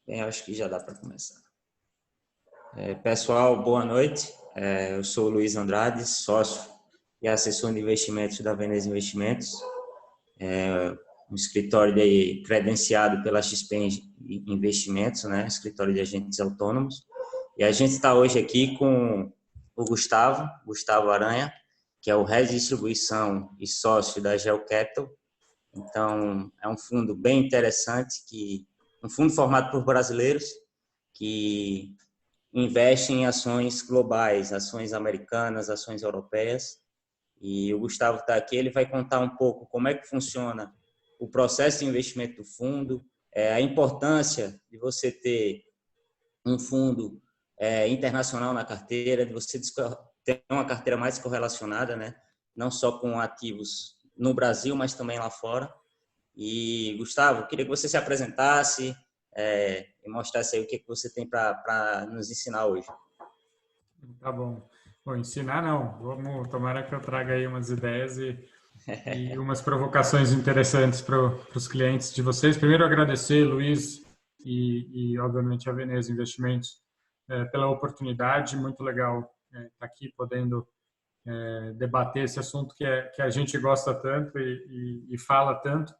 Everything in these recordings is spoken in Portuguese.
Bem, acho que já dá para começar. Pessoal, boa noite. Eu sou o Luiz Andrade, sócio e assessor de investimentos da Veneza Investimentos, um escritório credenciado pela XP Investimentos, né? Escritório de agentes autônomos. E a gente está hoje aqui com o Gustavo Aranha, que é o head de distribuição e sócio da GeoCapital. Então, é um fundo bem interessante, um fundo formado por brasileiros que investe em ações globais, ações americanas, ações europeias. E o Gustavo está aqui, ele vai contar um pouco como é que funciona o processo de investimento do fundo, a importância de você ter um fundo internacional na carteira, de você ter uma carteira mais correlacionada, né? Não só com ativos no Brasil, mas também lá fora. E, Gustavo, queria que você se apresentasse e mostrasse aí o que você tem para nos ensinar hoje. Tá bom. Bom, ensinar não. Tomara que eu traga aí umas ideias e umas provocações interessantes para os clientes de vocês. Primeiro, agradecer, Luiz, obviamente, a Veneza Investimentos pela oportunidade. Muito legal estar aqui podendo debater esse assunto que a gente gosta tanto e fala tanto.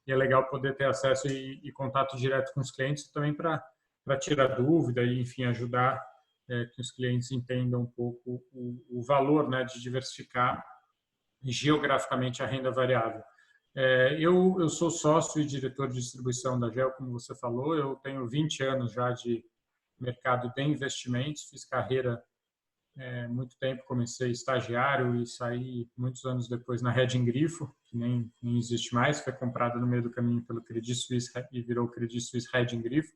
E é legal poder ter acesso e contato direto com os clientes também para tirar dúvida e, enfim, ajudar que os clientes entendam um pouco o valor, né, de diversificar geograficamente a renda variável. Eu sou sócio e diretor de distribuição da GEO, como você falou. Eu tenho 20 anos já de mercado de investimentos, fiz carreira muito tempo, comecei estagiário e saí muitos anos depois na Hedging Grifo, que nem existe mais, foi comprada no meio do caminho pelo Credit Suisse e virou Credit Suisse Hedging Grifo.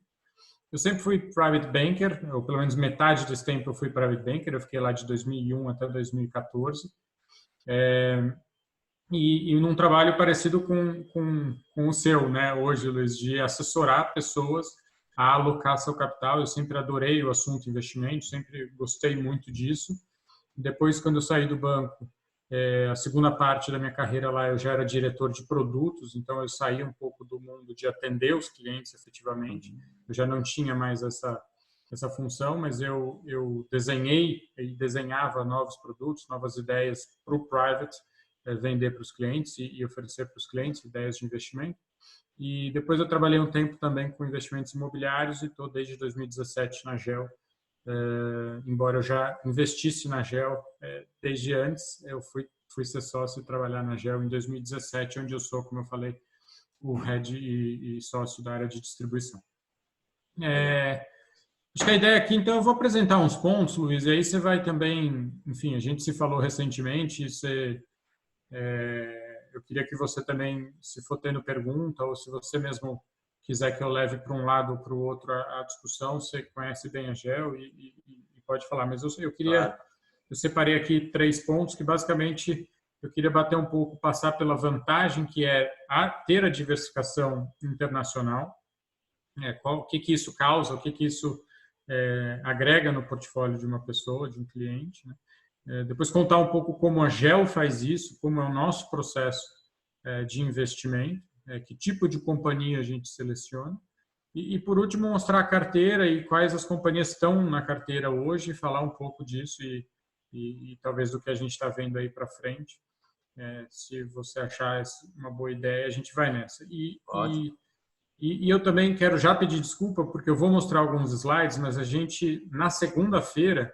Eu sempre fui private banker, ou pelo menos metade desse tempo eu fui private banker, eu fiquei lá de 2001 até 2014. E num trabalho parecido com o seu, né, hoje, Luiz, de assessorar pessoas a alocar seu capital. Eu sempre adorei o assunto investimento, sempre gostei muito disso. Depois, quando eu saí do banco, a segunda parte da minha carreira lá, eu já era diretor de produtos, então eu saí um pouco do mundo de atender os clientes efetivamente. Eu já não tinha mais essa função, mas eu desenhei e desenhava novos produtos, novas ideias para o private, vender para os clientes e oferecer para os clientes ideias de investimento. E depois eu trabalhei um tempo também com investimentos imobiliários e estou desde 2017 na GEL. Embora eu já investisse na GEL desde antes, eu fui ser sócio e trabalhar na GEL em 2017, onde eu sou, como eu falei, o head e sócio da área de distribuição. Acho que a ideia aqui, então, eu vou apresentar uns pontos, Luiz, e aí você vai também, enfim, a gente se falou recentemente, eu queria que você também, se for tendo pergunta ou se você mesmo quiser que eu leve para um lado ou para o outro a discussão, você conhece bem a GEL e pode falar. Mas eu queria, eu separei aqui 3 pontos que basicamente eu queria bater um pouco, passar pela vantagem que é ter a diversificação internacional, o que isso causa, o que isso agrega no portfólio de uma pessoa, de um cliente, né? Depois contar um pouco como a GEL faz isso, como é o nosso processo de investimento, que tipo de companhia a gente seleciona. E, por último, mostrar a carteira e quais as companhias estão na carteira hoje, falar um pouco disso e talvez do que a gente está vendo aí para frente. Se você achar uma boa ideia, a gente vai nessa. E eu também quero já pedir desculpa, porque eu vou mostrar alguns slides, mas a gente, na segunda-feira,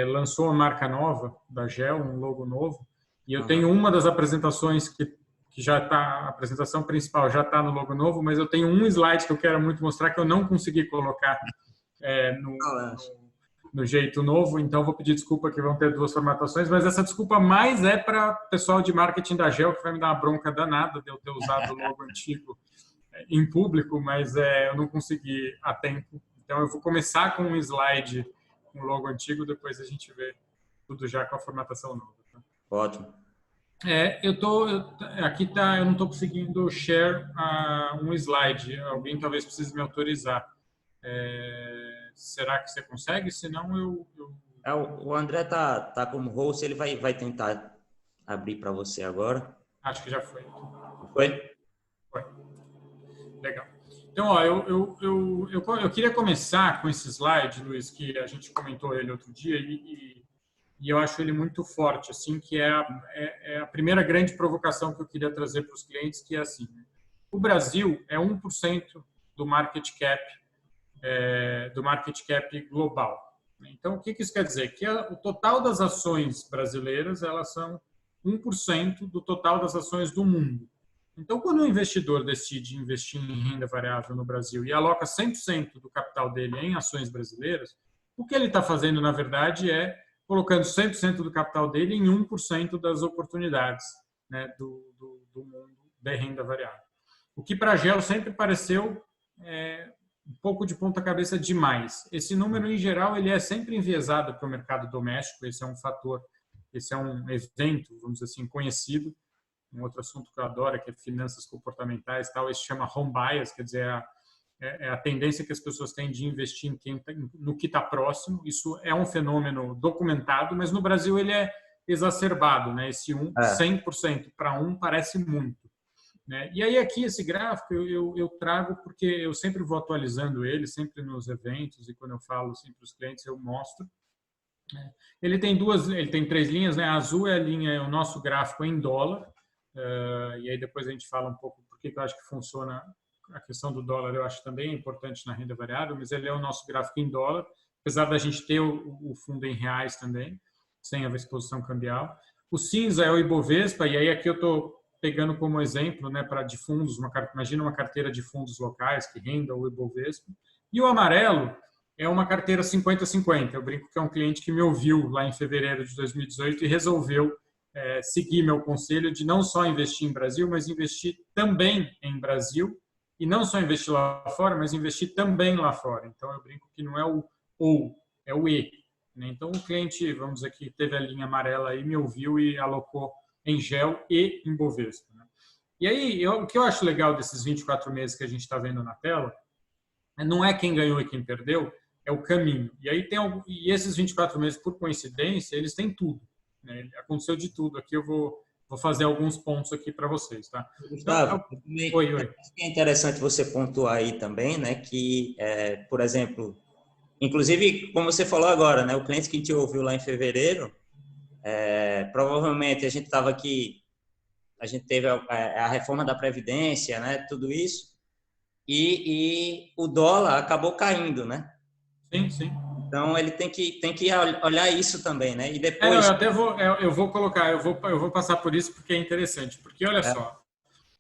lançou uma marca nova da GEL, um logo novo, e eu tenho uma das apresentações que já está, a apresentação principal já está no logo novo, mas eu tenho um slide que eu quero muito mostrar que eu não consegui colocar no jeito novo, então vou pedir desculpa que vão ter 2 formatações, mas essa desculpa mais é para o pessoal de marketing da GEL, que vai me dar uma bronca danada de eu ter usado o logo antigo em público, mas eu não consegui a tempo. Então eu vou começar com um slide com o logo antigo, depois a gente vê tudo já com a formatação nova. Tá? Ótimo. Aqui tá, eu não estou conseguindo share um slide. Alguém talvez precise me autorizar. Será que você consegue? Senão O André tá como host, ele vai tentar abrir para você agora. Acho que já foi. Foi? Foi. Legal. Então, ó, eu queria começar com esse slide, Luiz, que a gente comentou ele outro dia e eu acho ele muito forte, assim, que é a primeira grande provocação que eu queria trazer para os clientes, que é assim, né? O Brasil é 1% do market cap global. Então, o que isso quer dizer? Que o total das ações brasileiras, elas são 1% do total das ações do mundo. Então, quando o investidor decide investir em renda variável no Brasil e aloca 100% do capital dele em ações brasileiras, o que ele está fazendo, na verdade, é colocando 100% do capital dele em 1% das oportunidades, né, do mundo da renda variável. O que para a GEL sempre pareceu um pouco de ponta cabeça demais. Esse número, em geral, ele é sempre enviesado para o mercado doméstico, esse é um fator, esse é um evento, vamos dizer assim, conhecido. Um outro assunto que eu adoro, que é finanças comportamentais, tal, esse chama home bias, quer dizer, a tendência que as pessoas têm de investir no que está próximo. Isso é um fenômeno documentado, mas no Brasil ele é exacerbado, né? Esse 100% para 1 parece muito, né? E aí aqui esse gráfico eu trago porque eu sempre vou atualizando ele, sempre nos eventos, e quando eu falo assim, para os clientes eu mostro. Ele tem 3 linhas, né? A azul é o nosso gráfico em dólar, e aí depois a gente fala um pouco porque eu acho que funciona a questão do dólar, eu acho também importante na renda variável, mas ele é o nosso gráfico em dólar, apesar da gente ter o fundo em reais também, sem a exposição cambial. O cinza é o Ibovespa, e aí aqui eu estou pegando como exemplo, né, de fundos, imagina uma carteira de fundos locais que renda o Ibovespa. E o amarelo é uma carteira 50-50. Eu brinco que é um cliente que me ouviu lá em fevereiro de 2018 e resolveu seguir meu conselho de não só investir em Brasil, mas investir também em Brasil, e não só investir lá fora, mas investir também lá fora. Então, eu brinco que não é o ou, é o e. Né? Então, o cliente, vamos dizer que teve a linha amarela aí, me ouviu e alocou em GEL e em Bovespa. Né? E aí, o que eu acho legal desses 24 meses que a gente está vendo na tela, não é quem ganhou e quem perdeu, é o caminho. E aí e esses 24 meses, por coincidência, eles têm tudo. Né? Aconteceu de tudo. Aqui eu vou fazer alguns pontos aqui para vocês, tá? Gustavo, então, oi. É interessante você pontuar aí também, né, que, por exemplo, inclusive, como você falou agora, né, o cliente que te ouviu lá em fevereiro, provavelmente a gente estava aqui, a gente teve a reforma da Previdência, né, tudo isso, e o dólar acabou caindo, né? Sim, sim. Então ele tem que olhar isso também, né? E depois eu vou colocar, eu vou passar por isso porque é interessante, porque olha só,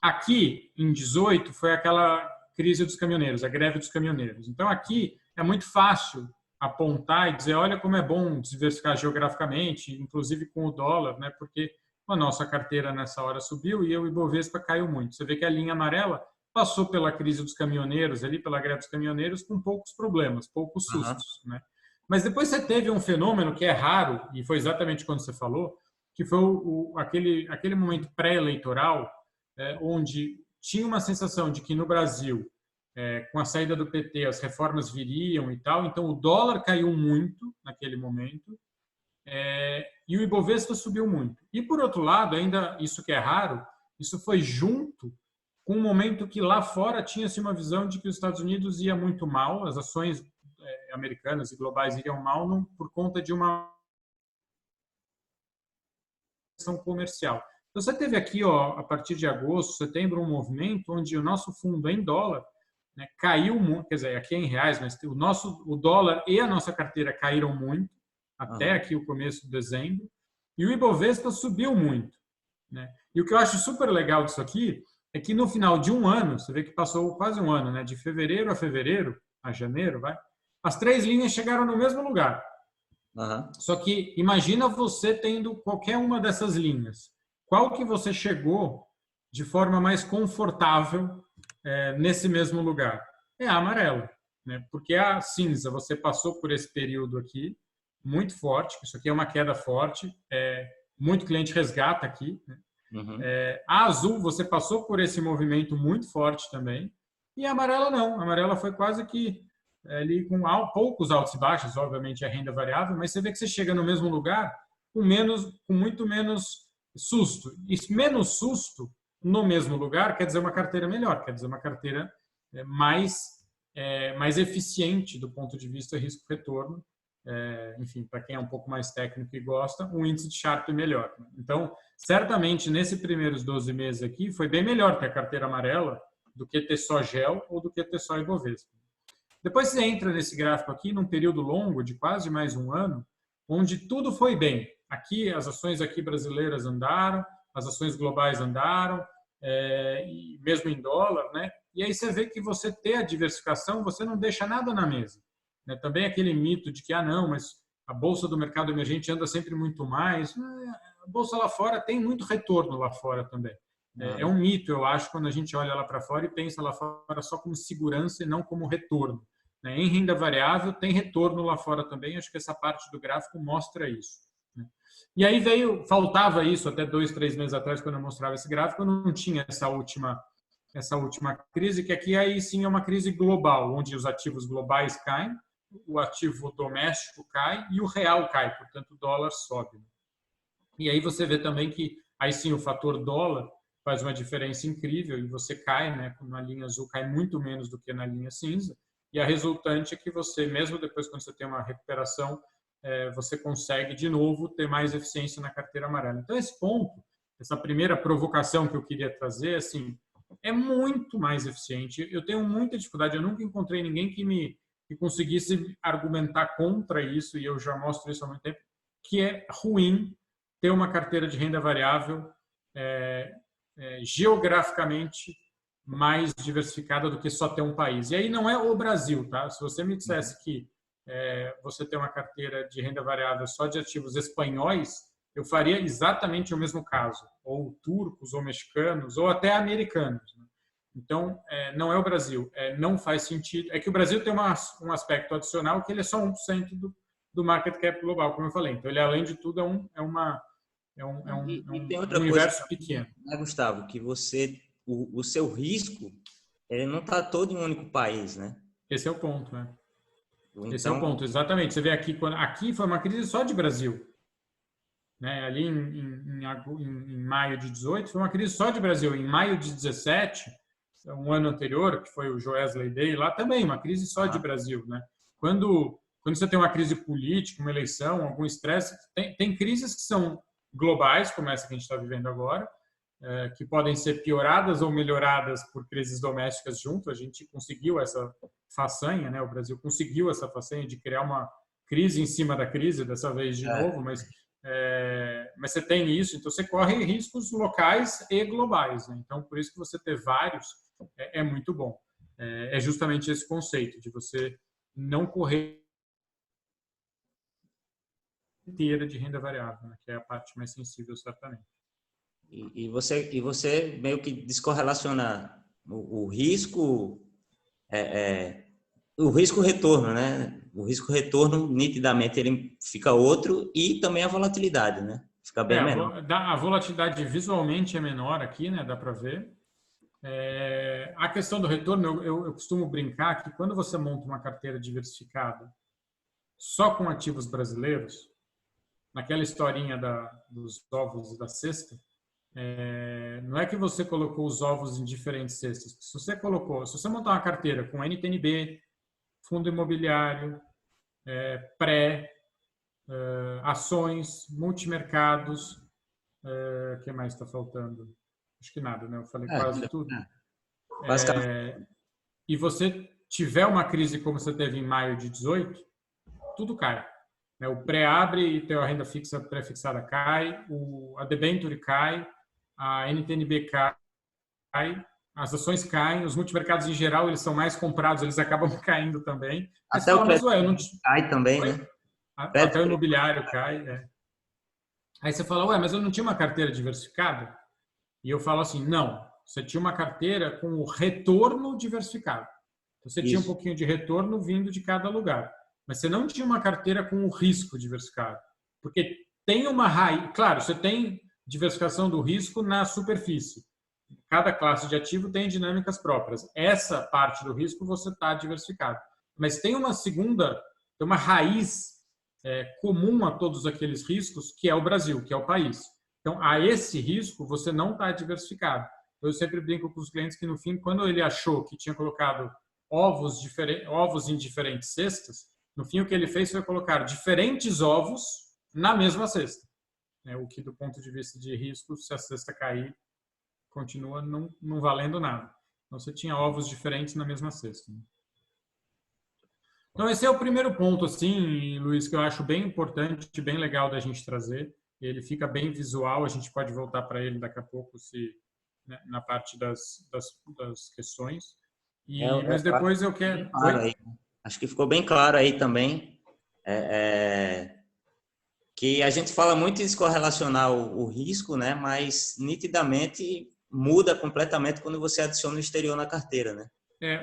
aqui em 18 foi aquela crise dos caminhoneiros, a greve dos caminhoneiros. Então aqui é muito fácil apontar e dizer, olha como é bom diversificar geograficamente, inclusive com o dólar, né? Porque a nossa carteira nessa hora subiu e o Ibovespa caiu muito. Você vê que a linha amarela passou pela crise dos caminhoneiros, ali pela greve dos caminhoneiros, com poucos problemas, poucos sustos, né? Mas depois você teve um fenômeno que é raro, e foi exatamente quando você falou, que foi aquele momento pré-eleitoral, onde tinha uma sensação de que no Brasil, com a saída do PT, as reformas viriam e tal, então o dólar caiu muito naquele momento, e o Ibovespa subiu muito. E, por outro lado, ainda isso que é raro, isso foi junto com um momento que lá fora tinha-se uma visão de que os Estados Unidos ia muito mal, as ações americanas e globais iriam mal por conta de uma questão comercial. Então, você teve aqui, a partir de agosto, setembro, um movimento onde o nosso fundo em dólar, né, caiu muito, quer dizer, aqui é em reais, mas o dólar e a nossa carteira caíram muito, até aqui o começo de dezembro, e o Ibovespa subiu muito. Né? E o que eu acho super legal disso aqui é que no final de um ano, você vê que passou quase um ano, né, de fevereiro a janeiro, as 3 linhas chegaram no mesmo lugar. Só que imagina você tendo qualquer uma dessas linhas. Qual que você chegou de forma mais confortável nesse mesmo lugar? É a amarela, né? Porque a cinza, você passou por esse período aqui, muito forte, isso aqui é uma queda forte, muito cliente resgata aqui, né? A azul, você passou por esse movimento muito forte também, e a amarela não, a amarela foi quase que ali com poucos altos e baixos, obviamente a renda variável, mas você vê que você chega no mesmo lugar com muito menos susto. E menos susto no mesmo lugar quer dizer uma carteira melhor, quer dizer uma carteira mais eficiente do ponto de vista risco-retorno. Enfim, para quem é um pouco mais técnico e gosta, um índice de Sharpe melhor. Então, certamente, nesses primeiros 12 meses aqui, foi bem melhor que a carteira amarela do que ter só GEL ou do que ter só Ibovespa. Depois você entra nesse gráfico aqui, num período longo de quase mais um ano, onde tudo foi bem. Aqui, as ações aqui brasileiras andaram, as ações globais andaram, e mesmo em dólar, né? E aí você vê que você ter a diversificação, você não deixa nada na mesa. Né? Também aquele mito de que, não, mas a bolsa do mercado emergente anda sempre muito mais. A bolsa lá fora tem muito retorno lá fora também. É um mito, eu acho, quando a gente olha lá para fora e pensa lá fora só como segurança e não como retorno. Né? Em renda variável tem retorno lá fora também, acho que essa parte do gráfico mostra isso. Né? E aí faltava isso até 2, 3 meses atrás, quando eu mostrava esse gráfico, eu não tinha essa última crise, que aqui aí sim é uma crise global, onde os ativos globais caem, o ativo doméstico cai e o real cai, portanto o dólar sobe. E aí você vê também que aí sim o fator dólar faz uma diferença incrível e você cai, né, na linha azul cai muito menos do que na linha cinza, e a resultante é que você, mesmo depois quando você tem uma recuperação, você consegue de novo ter mais eficiência na carteira amarela. Então esse ponto, essa primeira provocação que eu queria trazer, assim, é muito mais eficiente. Eu tenho muita dificuldade, eu nunca encontrei ninguém que conseguisse argumentar contra isso, e eu já mostro isso há muito tempo, que é ruim ter uma carteira de renda variável geograficamente mais diversificada do que só ter um país. E aí não é o Brasil, tá? Se você me dissesse que você tem uma carteira de renda variável só de ativos espanhóis, eu faria exatamente o mesmo caso, ou turcos, ou mexicanos, ou até americanos. Né? Então, não é o Brasil, não faz sentido. É que o Brasil tem um aspecto adicional que ele é só 1% do market cap global, como eu falei. Então, ele, além de tudo, é um tem outra universo coisa, pequeno. Né, Gustavo, que o seu risco, ele não está todo em um único país, né? Esse é o ponto, né? Então, Esse é o ponto, exatamente. Você vê aqui foi uma crise só de Brasil. Né? Ali em maio de 18 foi uma crise só de Brasil. Em maio de 17, um ano anterior, que foi o Joesley Day, lá também uma crise só de Brasil. Né? Quando você tem uma crise política, uma eleição, algum estresse, tem crises que são globais, como essa que a gente está vivendo agora, que podem ser pioradas ou melhoradas por crises domésticas junto. A gente conseguiu essa façanha, né? O Brasil conseguiu essa façanha de criar uma crise em cima da crise, dessa vez de novo, mas você tem isso, então você corre riscos locais e globais. Né? Então, por isso que você ter vários é muito bom. É justamente esse conceito de você não correr inteira de renda variável, né? Que é a parte mais sensível, certamente. E você meio que descorrelaciona o risco, o risco-retorno, né? O risco-retorno, nitidamente, ele fica outro, e também a volatilidade, né? Fica bem menor. A volatilidade visualmente é menor aqui, né? Dá para ver. A questão do retorno, eu costumo brincar que quando você monta uma carteira diversificada só com ativos brasileiros, naquela historinha dos ovos e da cesta, não é que você colocou os ovos em diferentes cestas. Se você montar uma carteira com NTNB, fundo imobiliário, ações, multimercados, o que mais está faltando? Acho que nada, né? Eu falei quase tudo. E você tiver uma crise como você teve em maio de 18, tudo cai. O pré-abre e teu renda fixa pré-fixada cai, a debenture cai, a NTNB cai, as ações caem, os multimercados em geral eles são mais comprados, eles acabam caindo também. Até o crédito cai também, né? Até o imobiliário cai. Aí você fala, mas eu não tinha uma carteira diversificada? E eu falo assim, não, você tinha uma carteira com o retorno diversificado. Você tinha um pouquinho de retorno vindo de cada lugar. Mas você não tinha uma carteira com o risco diversificado. Porque tem uma raiz... Claro, você tem diversificação do risco na superfície. Cada classe de ativo tem dinâmicas próprias. Essa parte do risco você está diversificado. Mas tem uma raiz comum a todos aqueles riscos, que é o Brasil, que é o país. Então, a esse risco, você não está diversificado. Eu sempre brinco com os clientes que, no fim, quando ele achou que tinha colocado ovos em diferentes cestas, no fim, o que ele fez foi colocar diferentes ovos na mesma cesta. O que, do ponto de vista de risco, se a cesta cair, continua não valendo nada. Então, você tinha ovos diferentes na mesma cesta. Então, esse é o primeiro ponto, assim, Luiz, que eu acho bem importante, bem legal da gente trazer. Ele fica bem visual, a gente pode voltar para ele daqui a pouco, né, na parte das questões. Mas depois eu quero... Claro aí. Acho que ficou bem claro aí também que a gente fala muito em descorrelacionar o risco, né? Mas nitidamente muda completamente quando você adiciona o exterior na carteira, né?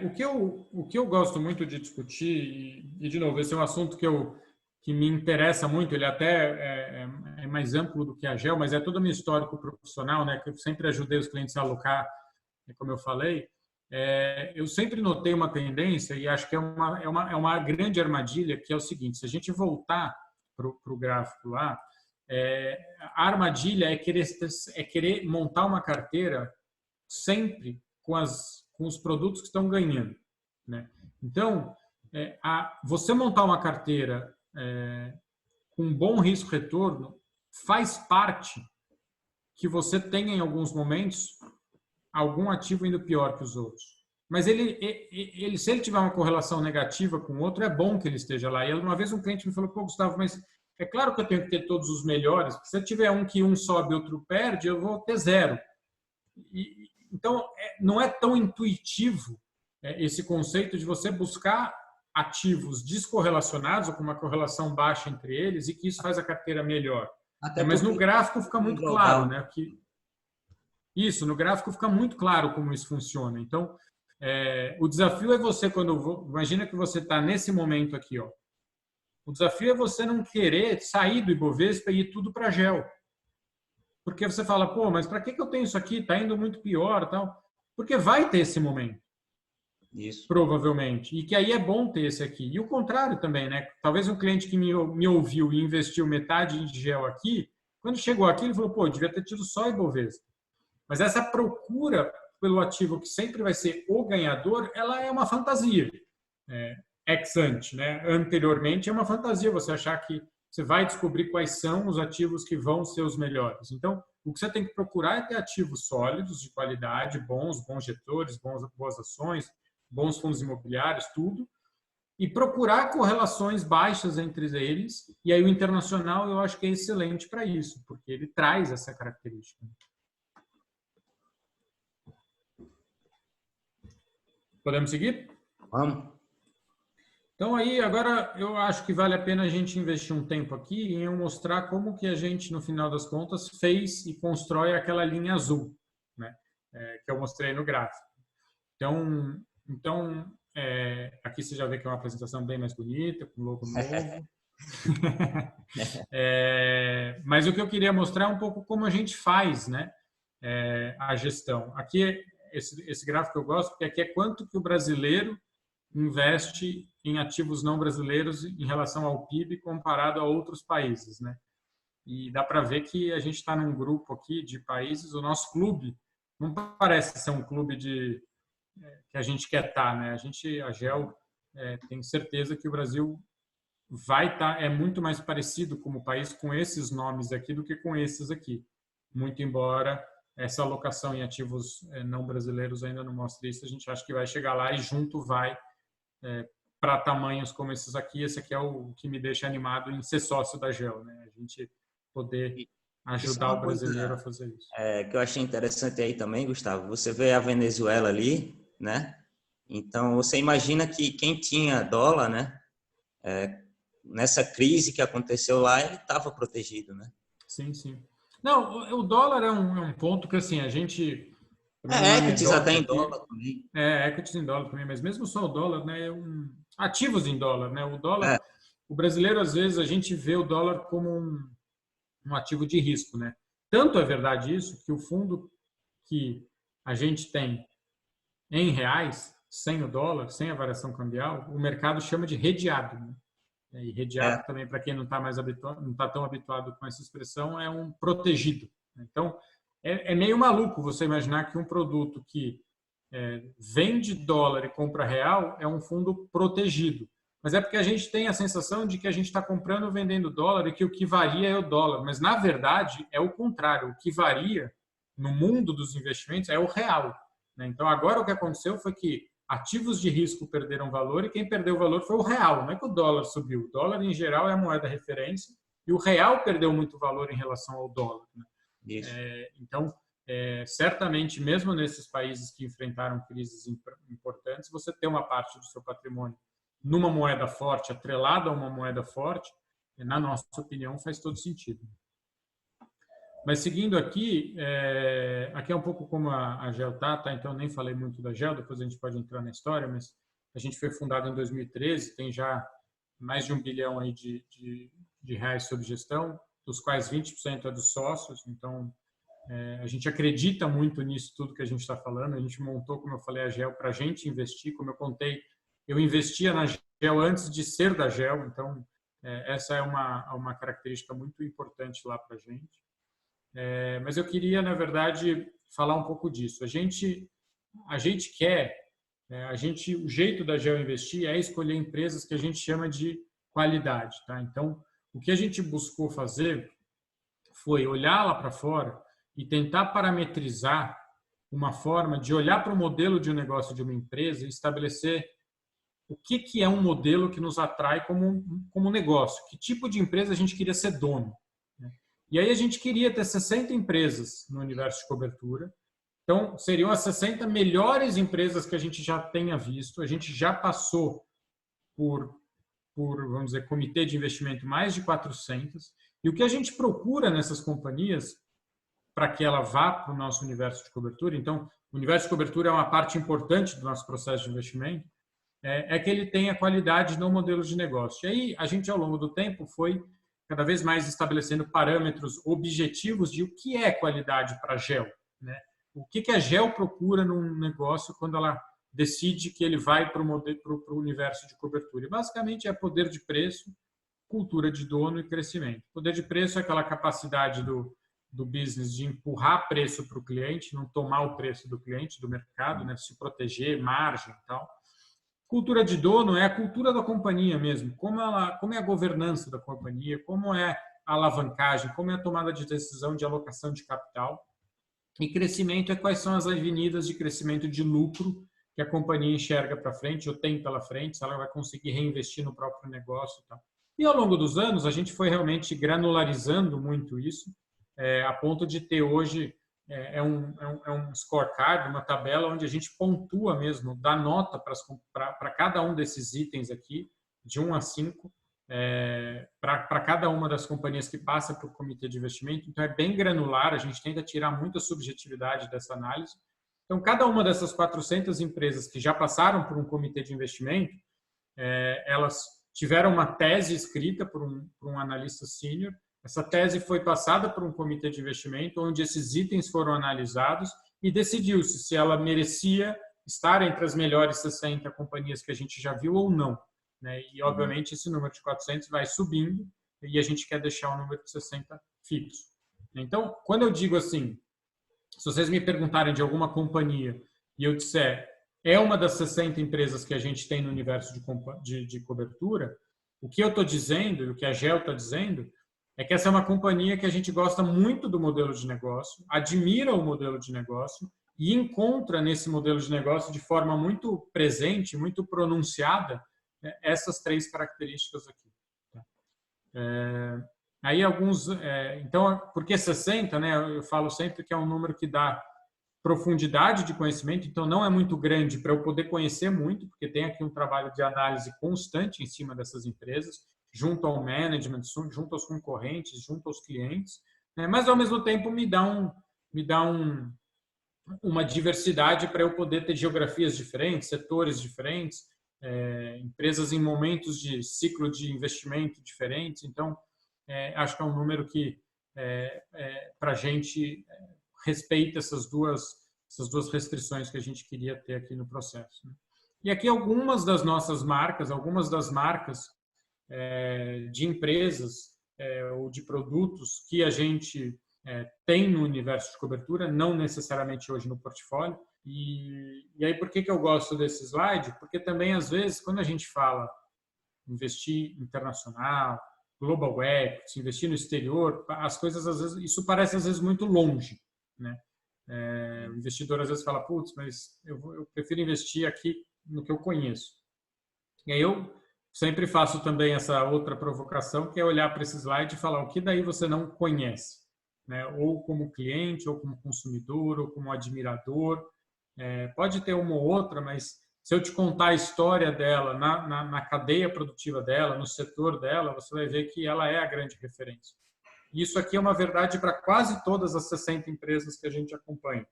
O que eu gosto muito de discutir, e de novo, esse é um assunto que me interessa muito, ele até é mais amplo do que a GEL, mas é todo o meu histórico profissional, né, que eu sempre ajudei os clientes a alocar, como eu falei. Eu sempre notei uma tendência, e acho que é uma grande armadilha, que é o seguinte: se a gente voltar para o gráfico lá, a armadilha é querer montar uma carteira sempre com os produtos que estão ganhando, né? Então, você montar uma carteira com bom risco-retorno faz parte que você tenha, em alguns momentos, algum ativo indo pior que os outros. Mas se ele tiver uma correlação negativa com o outro, é bom que ele esteja lá. E uma vez um cliente me falou: pô, Gustavo, mas é claro que eu tenho que ter todos os melhores, porque se eu tiver um que um sobe e outro perde, eu vou ter zero. Então, não é tão intuitivo esse conceito de você buscar ativos descorrelacionados ou com uma correlação baixa entre eles, e que isso faz a carteira melhor. Mas no gráfico fica muito claro, né? No gráfico fica muito claro como isso funciona. Então, o desafio é você, imagina que você está nesse momento aqui, ó. O desafio é você não querer sair do Ibovespa e ir tudo para a GEL. Porque você fala: pô, mas para que eu tenho isso aqui? Está indo muito pior, tal. Porque vai ter esse momento. Isso. Provavelmente. E que aí é bom ter esse aqui. E o contrário também, né? Talvez um cliente que me ouviu e investiu metade em GEL aqui, quando chegou aqui, ele falou: pô, devia ter tido só Ibovespa. Mas essa procura pelo ativo que sempre vai ser o ganhador, ela é uma fantasia. Ex ante, né? Anteriormente é uma fantasia você achar que você vai descobrir quais são os ativos que vão ser os melhores. Então, o que você tem que procurar é ter ativos sólidos, de qualidade, bons gestores, boas ações, bons fundos imobiliários, tudo, e procurar correlações baixas entre eles. E aí o internacional eu acho que é excelente para isso, porque ele traz essa característica. Podemos seguir? Vamos. Então, aí, agora, eu acho que vale a pena a gente investir um tempo aqui em eu mostrar como que a gente, no final das contas, fez e constrói aquela linha azul, né? Que eu mostrei no gráfico. Então aqui você já vê que é uma apresentação bem mais bonita, com logo novo. Mas o que eu queria mostrar é um pouco como a gente faz, né? A gestão. Aqui, esse gráfico eu gosto, porque aqui é quanto que o brasileiro investe em ativos não brasileiros em relação ao PIB comparado a outros países, né? E dá para ver que a gente está num grupo aqui de países. O nosso clube não parece ser um clube que a gente quer estar, né? A GEL tem certeza que o Brasil vai estar, é muito mais parecido como país com esses nomes aqui do que com esses aqui. Muito embora essa alocação em ativos não brasileiros ainda não mostre isso, a gente acha que vai chegar lá e junto vai para tamanhos como esses aqui. Esse aqui é o que me deixa animado em ser sócio da GEL, né? A gente poder ajudar o brasileiro a fazer isso. Que eu achei interessante aí também, Gustavo, você vê a Venezuela ali, né? Então, você imagina que quem tinha dólar, né? Nessa crise que aconteceu lá, ele estava protegido, né? Sim, sim. Não, o dólar é um ponto que, assim, a gente... equities até em dólar também. Equities em dólar também, mas mesmo só o dólar, né? Ativos em dólar, né? O dólar, o brasileiro, às vezes, a gente vê o dólar como um ativo de risco, né? Tanto é verdade isso, que o fundo que a gente tem em reais, sem o dólar, sem a variação cambial, o mercado chama de redeado, né? E redeado também, para quem não está tão habituado com essa expressão, é um protegido. Então, é meio maluco você imaginar que um produto que vende dólar e compra real é um fundo protegido. Mas é porque a gente tem a sensação de que a gente está comprando ou vendendo dólar e que o que varia é o dólar. Mas, na verdade, é o contrário. O que varia no mundo dos investimentos é o real. Então, agora o que aconteceu foi que ativos de risco perderam valor e quem perdeu valor foi o real. Não é que o dólar subiu. O dólar, em geral, é a moeda referência e o real perdeu muito valor em relação ao dólar. Então, certamente, mesmo nesses países que enfrentaram crises importantes, você ter uma parte do seu patrimônio numa moeda forte, atrelada a uma moeda forte, na nossa opinião, faz todo sentido. Mas seguindo aqui, aqui é um pouco como a GEL tá, então eu nem falei muito da GEL, depois a gente pode entrar na história, mas a gente foi fundado em 2013, tem já mais de 1 bilhão aí de reais sob gestão, dos quais 20% é dos sócios, então a gente acredita muito nisso tudo que a gente está falando, a gente montou, como eu falei, a GEL para a gente investir, como eu contei, eu investia na GEL antes de ser da GEL, então essa é uma característica muito importante lá para a gente. Mas eu queria, na verdade, falar um pouco disso. A gente quer, o jeito da GEL investir é escolher empresas que a gente chama de qualidade. Tá? Então, o que a gente buscou fazer foi olhar lá para fora e tentar parametrizar uma forma de olhar para o modelo de um negócio de uma empresa e estabelecer o que é um modelo que nos atrai como negócio, que tipo de empresa a gente queria ser dono. E aí a gente queria ter 60 empresas no universo de cobertura. Então, seriam as 60 melhores empresas que a gente já tenha visto. A gente já passou por vamos dizer, comitê de investimento mais de 400. E o que a gente procura nessas companhias para que ela vá para o nosso universo de cobertura, então, o universo de cobertura é uma parte importante do nosso processo de investimento, é que ele tenha qualidade no modelo de negócio. E aí, a gente, ao longo do tempo, foi cada vez mais estabelecendo parâmetros objetivos de o que é qualidade para a GEL. Né? O que a GEL procura num negócio quando ela decide que ele vai para o universo de cobertura. E, basicamente, é poder de preço, cultura de dono e crescimento. Poder de preço é aquela capacidade do business de empurrar preço para o cliente, não tomar o preço do cliente, do mercado, né? Se proteger, margem e tal. Cultura de dono é a cultura da companhia mesmo, como é a governança da companhia, como é a alavancagem, como é a tomada de decisão de alocação de capital. E crescimento é quais são as avenidas de crescimento de lucro que a companhia enxerga para frente ou tem pela frente, se ela vai conseguir reinvestir no próprio negócio e tal. E ao longo dos anos a gente foi realmente granularizando muito isso, a ponto de ter hoje um scorecard, uma tabela onde a gente pontua mesmo, dá nota para cada um desses itens aqui, de 1 a 5, para cada uma das companhias que passa por comitê de investimento. Então, é bem granular, a gente tenta tirar muita subjetividade dessa análise. Então, cada uma dessas 400 empresas que já passaram por um comitê de investimento, elas tiveram uma tese escrita por um analista sênior. Essa tese foi passada por um comitê de investimento, onde esses itens foram analisados e decidiu-se se ela merecia estar entre as melhores 60 companhias que a gente já viu ou não. Né? E, obviamente, esse número de 400 vai subindo e a gente quer deixar o número de 60 fixo. Então, quando eu digo assim, se vocês me perguntarem de alguma companhia e eu disser é uma das 60 empresas que a gente tem no universo de cobertura, o que eu estou dizendo e o que a GEL está dizendo é que essa é uma companhia que a gente gosta muito do modelo de negócio, admira o modelo de negócio e encontra nesse modelo de negócio de forma muito presente, muito pronunciada, essas 3 características aqui. Aí então, por que 60? Né? Eu falo sempre que é um número que dá profundidade de conhecimento, então não é muito grande para eu poder conhecer muito, porque tem aqui um trabalho de análise constante em cima dessas empresas, junto ao management, junto aos concorrentes, junto aos clientes, né? Mas ao mesmo tempo me dá uma diversidade para eu poder ter geografias diferentes, setores diferentes, empresas em momentos de ciclo de investimento diferentes. Então, acho que é um número que para a gente respeita essas duas restrições que a gente queria ter aqui no processo. Né? E aqui algumas das nossas marcas, algumas das marcas de empresas ou de produtos que a gente tem no universo de cobertura, não necessariamente hoje no portfólio. E aí, por que eu gosto desse slide? Porque também, às vezes, quando a gente fala investir internacional, global equity, investir no exterior, as coisas, às vezes, isso parece, às vezes, muito longe, né? O investidor, às vezes, fala, putz, mas eu prefiro investir aqui no que eu conheço. E aí eu sempre faço também essa outra provocação, que é olhar para esse slide e falar o que daí você não conhece, né? Ou como cliente, ou como consumidor, ou como admirador. Pode ter uma ou outra, mas se eu te contar a história dela, na cadeia produtiva dela, no setor dela, você vai ver que ela é a grande referência. E isso aqui é uma verdade para quase todas as 60 empresas que a gente acompanha.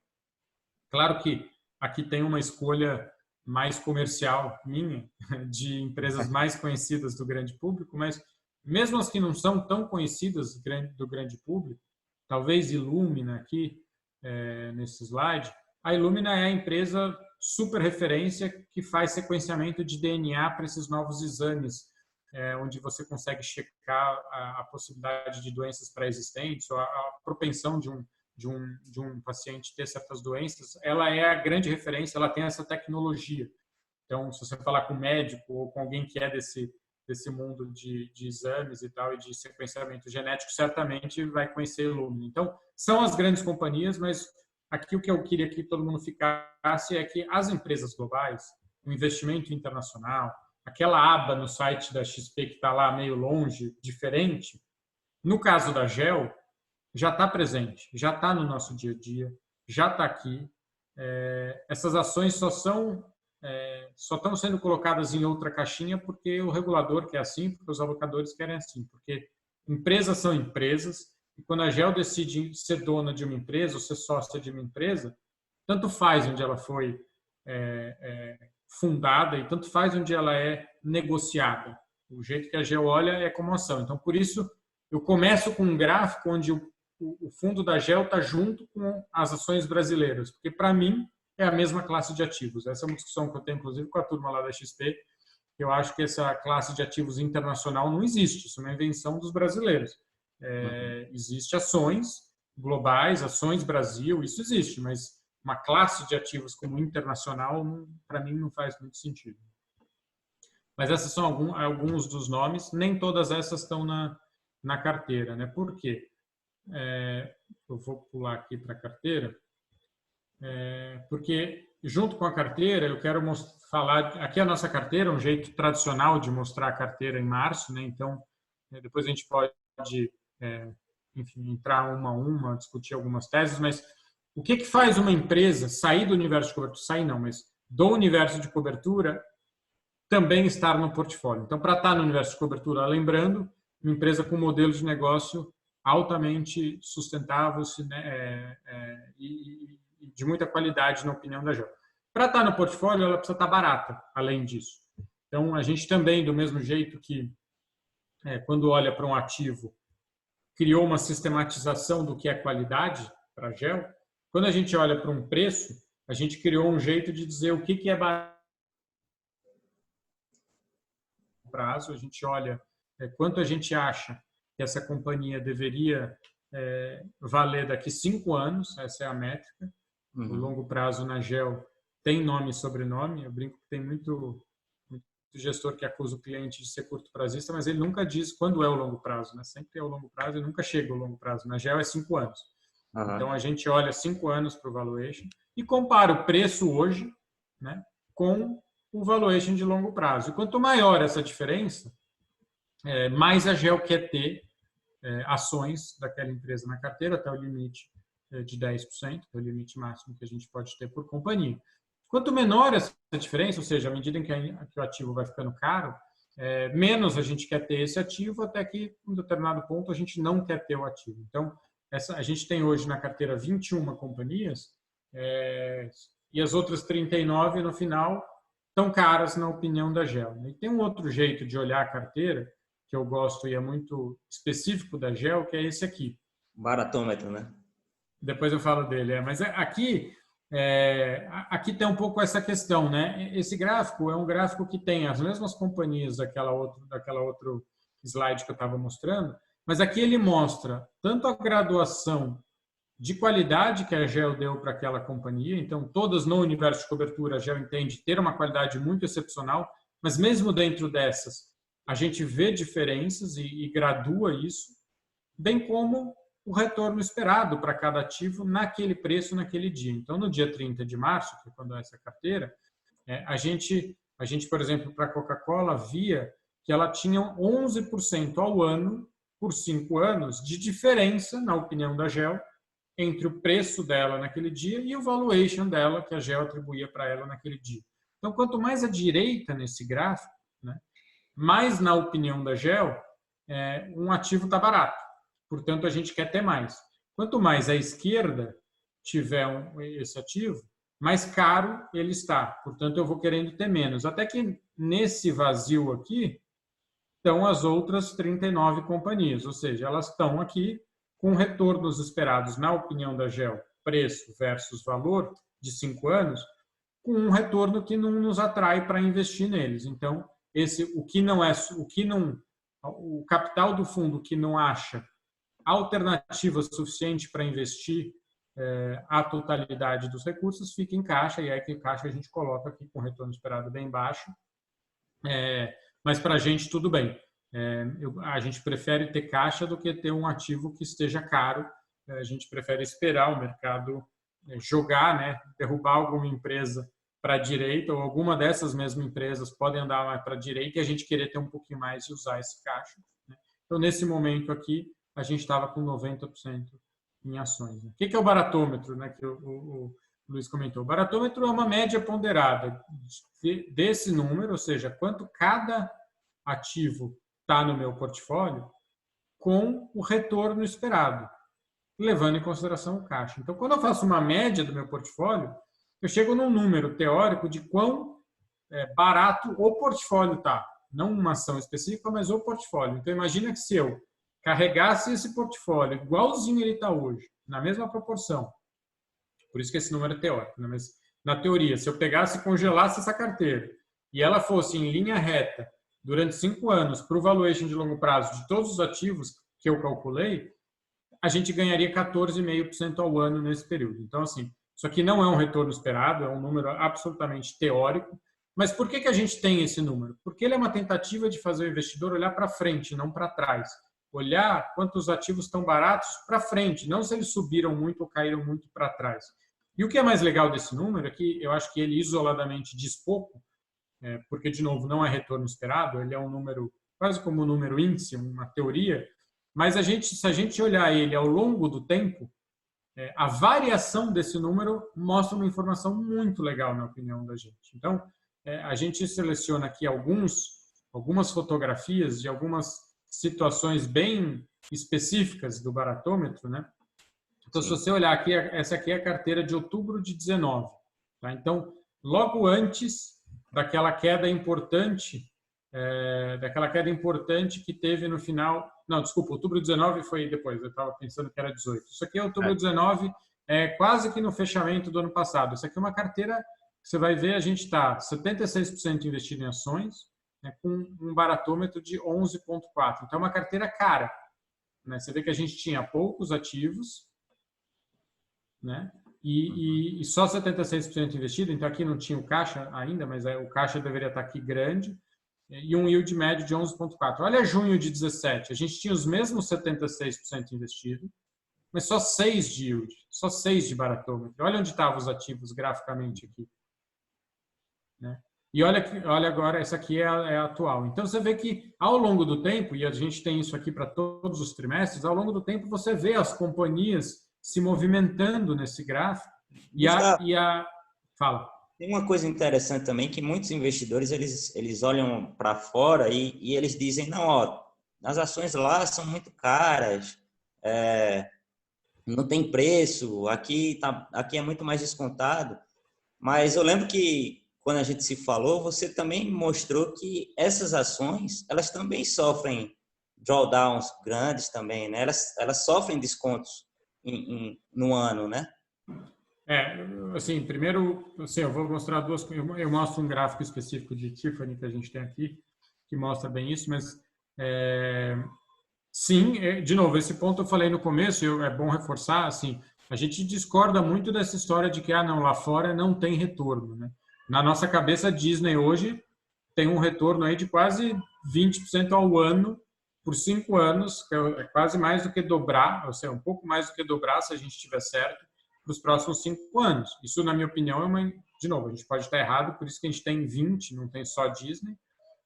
Claro que aqui tem uma escolha mais comercial minha, de empresas mais conhecidas do grande público, mas mesmo as que não são tão conhecidas do grande público, talvez Illumina aqui, nesse slide, a Illumina é a empresa super referência que faz sequenciamento de DNA para esses novos exames, onde você consegue checar a possibilidade de doenças pré-existentes ou a propensão de um paciente ter certas doenças. Ela é a grande referência, ela tem essa tecnologia. Então, se você falar com um médico ou com alguém que é desse mundo de exames e tal, e de sequenciamento genético, certamente vai conhecer a Illumina. Então, são as grandes companhias, mas aqui o que eu queria que todo mundo ficasse é que as empresas globais, o investimento internacional, aquela aba no site da XP que está lá meio longe, diferente, no caso da GEL, já está presente, já está no nosso dia a dia, já está aqui. Essas ações só estão sendo colocadas em outra caixinha porque o regulador quer assim, porque os alocadores querem assim, porque empresas são empresas, e quando a GEL decide ser dona de uma empresa ou ser sócia de uma empresa, tanto faz onde ela foi fundada e tanto faz onde ela é negociada. O jeito que a GEL olha é como ação. Então, por isso, eu começo com um gráfico onde o fundo da GEL está junto com as ações brasileiras, porque, para mim, é a mesma classe de ativos. Essa é uma discussão que eu tenho, inclusive, com a turma lá da XP. Eu acho que essa classe de ativos internacional não existe. Isso é uma invenção dos brasileiros. Existe ações globais, ações Brasil, isso existe, mas uma classe de ativos como internacional, para mim, não faz muito sentido. Mas esses são alguns dos nomes, nem todas essas estão na carteira, né? Por quê? Eu vou pular aqui para a carteira, porque junto com a carteira eu quero falar, aqui a nossa carteira, um jeito tradicional de mostrar a carteira em março, né? Então, depois a gente pode enfim, entrar uma a uma, discutir algumas teses, mas o que faz uma empresa sair do universo de cobertura, sair não, mas do universo de cobertura também estar no portfólio? Então, para estar no universo de cobertura, lembrando, uma empresa com modelo de negócio altamente sustentável e de muita qualidade, na opinião da GEL. Para estar no portfólio, ela precisa estar barata, além disso. Então, a gente também, do mesmo jeito que quando olha para um ativo, criou uma sistematização do que é qualidade para a GEL, quando a gente olha para um preço, a gente criou um jeito de dizer o que é barato. Prazo, a gente olha quanto a gente acha que essa companhia deveria valer daqui 5 anos, essa é a métrica. O longo prazo na GEL tem nome e sobrenome. Eu brinco que tem muito gestor que acusa o cliente de ser curto prazista, mas ele nunca diz quando é o longo prazo, né? Sempre é o longo prazo e nunca chega o longo prazo. Na GEL é 5 anos. Então, a gente olha 5 anos para o valuation e compara o preço hoje, né, com o valuation de longo prazo. E quanto maior essa diferença, mais a GEL quer ter ações daquela empresa na carteira, até o limite de 10%, que é o limite máximo que a gente pode ter por companhia. Quanto menor essa diferença, ou seja, à medida em que o ativo vai ficando caro, menos a gente quer ter esse ativo, até que, em um determinado ponto, a gente não quer ter o ativo. Então, a gente tem hoje na carteira 21 companhias e as outras 39, no final, estão caras, na opinião da GEL. E tem um outro jeito de olhar a carteira, que eu gosto e é muito específico da GEL, que é esse aqui. Baratômetro, né? Depois eu falo dele. Mas aqui tem um pouco essa questão, né? Esse gráfico é um gráfico que tem as mesmas companhias daquela outro slide que eu estava mostrando, Mas aqui ele mostra tanto a graduação de qualidade que a GEL deu para aquela companhia. Então, todas no universo de cobertura, a GEL entende ter uma qualidade muito excepcional, mas mesmo dentro dessas, a gente vê diferenças e gradua isso, bem como o retorno esperado para cada ativo naquele preço, naquele dia. Então, no dia 30 de março, que é quando é essa carteira, a gente, por exemplo, para a Coca-Cola, via que ela tinha 11% ao ano, por 5 anos, de diferença, na opinião da GEL, entre o preço dela naquele dia e o valuation dela que a GEL atribuía para ela naquele dia. Então, quanto mais à direita nesse gráfico, né, mais, na opinião da GEL, um ativo está barato. Portanto, a gente quer ter mais. Quanto mais à esquerda tiver esse ativo, mais caro ele está. Portanto, eu vou querendo ter menos. Até que nesse vazio aqui estão as outras 39 companhias. Ou seja, elas estão aqui com retornos esperados, na opinião da GEL, preço versus valor de 5 anos, com um retorno que não nos atrai para investir neles. Então, o capital do fundo que não acha alternativa suficiente para investir a totalidade dos recursos fica em caixa, e aí que caixa a gente coloca aqui com retorno esperado bem baixo. Mas para a gente tudo bem. A gente prefere ter caixa do que ter um ativo que esteja caro. A gente prefere esperar o mercado jogar, né, derrubar alguma empresa para a direita, ou alguma dessas mesmas empresas podem andar mais para a direita, e a gente querer ter um pouquinho mais e usar esse caixa, né? Então, nesse momento aqui, a gente estava com 90% em ações. O que é o baratômetro, né, que o Luiz comentou? O baratômetro é uma média ponderada desse número, ou seja, quanto cada ativo está no meu portfólio, com o retorno esperado, levando em consideração o caixa. Então, quando eu faço uma média do meu portfólio, eu chego num número teórico de quão barato o portfólio está. Não uma ação específica, mas o portfólio. Então, imagina que se eu carregasse esse portfólio igualzinho ele está hoje, na mesma proporção, por isso que esse número é teórico, né? Mas na teoria, se eu pegasse e congelasse essa carteira e ela fosse em linha reta durante 5 anos para o valuation de longo prazo de todos os ativos que eu calculei, a gente ganharia 14,5% ao ano nesse período. Então, assim, isso aqui não é um retorno esperado, é um número absolutamente teórico. Mas por que a gente tem esse número? Porque ele é uma tentativa de fazer o investidor olhar para frente, não para trás. Olhar quantos ativos estão baratos para frente, não se eles subiram muito ou caíram muito para trás. E o que é mais legal desse número é que eu acho que ele isoladamente diz pouco, porque, de novo, não é retorno esperado, ele é um número quase como um número índice, uma teoria, mas se a gente olhar ele ao longo do tempo, a variação desse número mostra uma informação muito legal, na opinião da gente. Então, a gente seleciona aqui algumas fotografias de algumas situações bem específicas do baratômetro, né? Então, se você olhar aqui, essa aqui é a carteira de outubro de 19. Tá? Então, logo antes daquela queda importante, que teve no final. Não, desculpa, outubro de 19 foi depois, eu estava pensando que era 18. Isso aqui é outubro de 19, quase que no fechamento do ano passado. Isso aqui é uma carteira, você vai ver, a gente está 76% investido em ações, né, com um baratômetro de 11,4. Então, é uma carteira cara. Né? Você vê que a gente tinha poucos ativos, né? E só 76% investido, então aqui não tinha o caixa ainda, mas o caixa deveria estar aqui grande, e um yield médio de 11,4. Olha junho de 17, a gente tinha os mesmos 76% investido, mas só 6 de yield, só 6 de baratômetro. Olha onde estavam os ativos graficamente aqui. Né? E olha agora, essa aqui é a atual. Então, você vê que ao longo do tempo, e a gente tem isso aqui para todos os trimestres, ao longo do tempo você vê as companhias se movimentando nesse gráfico Fala. Tem uma coisa interessante também, que muitos investidores eles olham para fora e eles dizem, não, ó, as ações lá são muito caras, não tem preço, aqui é muito mais descontado. Mas eu lembro que quando a gente se falou, você também mostrou que essas ações, elas também sofrem drawdowns grandes também, né? Elas sofrem descontos no ano, né? Assim, primeiro, assim, eu vou mostrar duas coisas. Eu mostro um gráfico específico de Tiffany que a gente tem aqui, que mostra bem isso, mas Sim, de novo, esse ponto eu falei no começo, é bom reforçar, assim, a gente discorda muito dessa história de que, não, lá fora não tem retorno, né? Na nossa cabeça, a Disney hoje tem um retorno aí de quase 20% ao ano por 5 anos, que é quase mais do que dobrar, ou seja, um pouco mais do que dobrar se a gente estiver certo, para os próximos 5 anos. Isso, na minha opinião, de novo, a gente pode estar errado, por isso que a gente tem 20, não tem só Disney,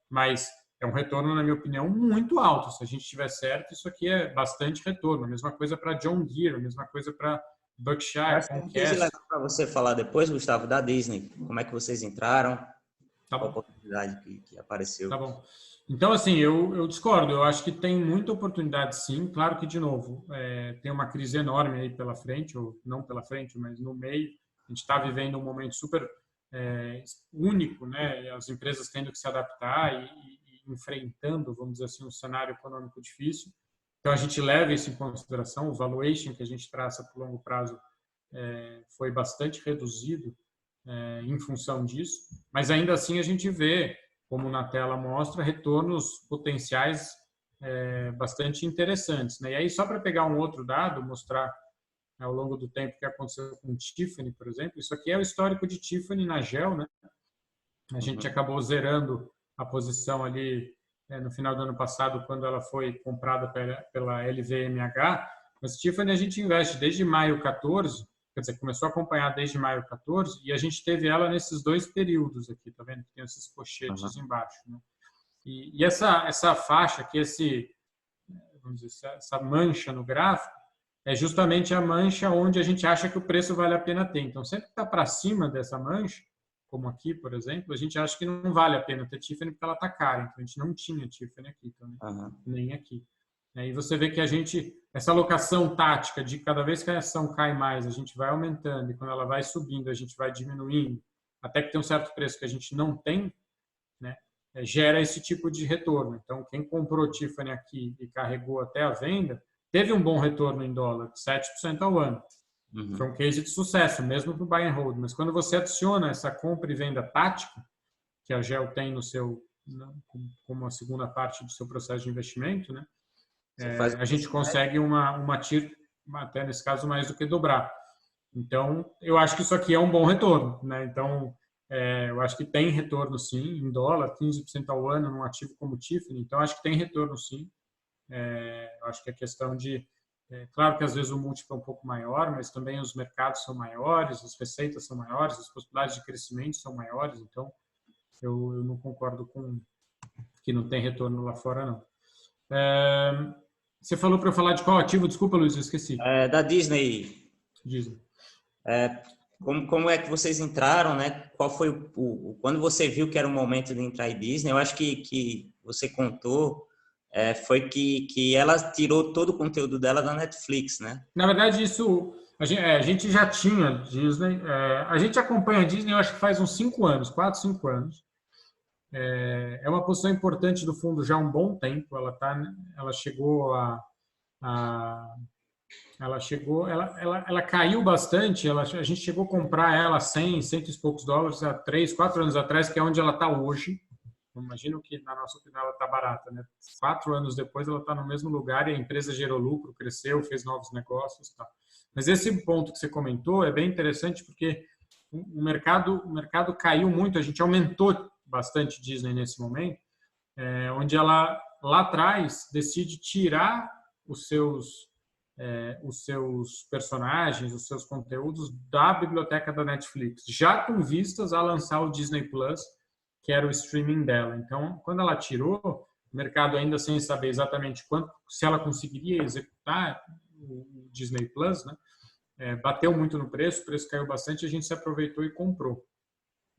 mas é um retorno, na minha opinião, muito alto. Se a gente estiver certo, isso aqui é bastante retorno. A mesma coisa para John Deere, a mesma coisa para Eu Berkshire, acho que é um case Comcast. legal para você falar depois, Gustavo, da Disney. Como é que vocês entraram, Tá qual a bom. oportunidade que apareceu. Tá bom. Então, assim, eu discordo. Eu acho que tem muita oportunidade, sim. Claro que, de novo, tem uma crise enorme aí pela frente, ou não pela frente, mas no meio. A gente está vivendo um momento super único, né? E as empresas tendo que se adaptar e enfrentando, vamos dizer assim, um cenário econômico difícil. Então, a gente leva isso em consideração. O valuation que a gente traça para o longo prazo foi bastante reduzido em função disso. Mas, ainda assim, a gente vê, como na tela mostra, retornos potenciais bastante interessantes, né? E aí, só para pegar um outro dado, mostrar ao longo do tempo o que aconteceu com Tiffany, por exemplo, isso aqui é o histórico de Tiffany na Gel, né? A gente acabou zerando a posição ali no final do ano passado, quando ela foi comprada pela LVMH, mas Tiffany a gente investe desde maio 14, quer dizer, começou a acompanhar desde maio 14, e a gente teve ela nesses 2 períodos aqui, tá vendo? Tem esses cochetes embaixo, né? E essa faixa aqui, vamos dizer, essa mancha no gráfico, é justamente a mancha onde a gente acha que o preço vale a pena ter. Então, sempre que está para cima dessa mancha, como aqui, por exemplo, a gente acha que não vale a pena ter Tiffany porque ela está cara. Então, a gente não tinha Tiffany aqui também, nem aqui. E você vê que essa alocação tática de cada vez que a ação cai mais, a gente vai aumentando, e quando ela vai subindo, a gente vai diminuindo, até que tem um certo preço que a gente não tem, né, gera esse tipo de retorno. Então, quem comprou Tiffany aqui e carregou até a venda, teve um bom retorno em dólar, 7% ao ano. Foi um case de sucesso, mesmo para o buy and hold. Mas quando você adiciona essa compra e venda tática, que a GEL tem no seu, como a segunda parte do seu processo de investimento, né, a gente consegue uma TIR, até nesse caso, mais do que dobrar. Então, eu acho que isso aqui é um bom retorno, né? Então, eu acho que tem retorno, sim, em dólar, 15% ao ano num ativo como Tiffany. Então, acho que tem retorno, sim. Eu acho que é questão de... claro que às vezes o múltiplo é um pouco maior, mas também os mercados são maiores, as receitas são maiores, as possibilidades de crescimento são maiores. Então, eu não concordo com que não tem retorno lá fora, não. Você falou para eu falar de qual ativo? Desculpa, Luiz, eu esqueci. Da Disney. Disney. Como é que vocês entraram, né? Qual foi quando você viu que era o momento de entrar em Disney? Eu acho que você contou foi que ela tirou todo o conteúdo dela da Netflix, né? Na verdade, isso a gente já tinha Disney. A gente acompanha a Disney, eu acho que faz uns 5 anos, 4, 5 anos. É uma posição importante do fundo já há um bom tempo. Ela chegou ela caiu bastante. A gente chegou a comprar ela 100 e poucos dólares há 3, 4 anos atrás, que é onde ela está hoje. Imagino que, na nossa opinião, ela está barata, né? 4 anos depois, ela está no mesmo lugar e a empresa gerou lucro, cresceu, fez novos negócios. Tá. Mas esse ponto que você comentou é bem interessante porque o mercado caiu muito. A gente aumentou bastante Disney nesse momento, onde ela, lá atrás, decide tirar os seus personagens, os seus conteúdos da biblioteca da Netflix, já com vistas a lançar o Disney Plus, que era o streaming dela. Então, quando ela tirou, o mercado ainda sem saber exatamente quanto, se ela conseguiria executar o Disney Plus, né, bateu muito no preço, o preço caiu bastante, a gente se aproveitou e comprou.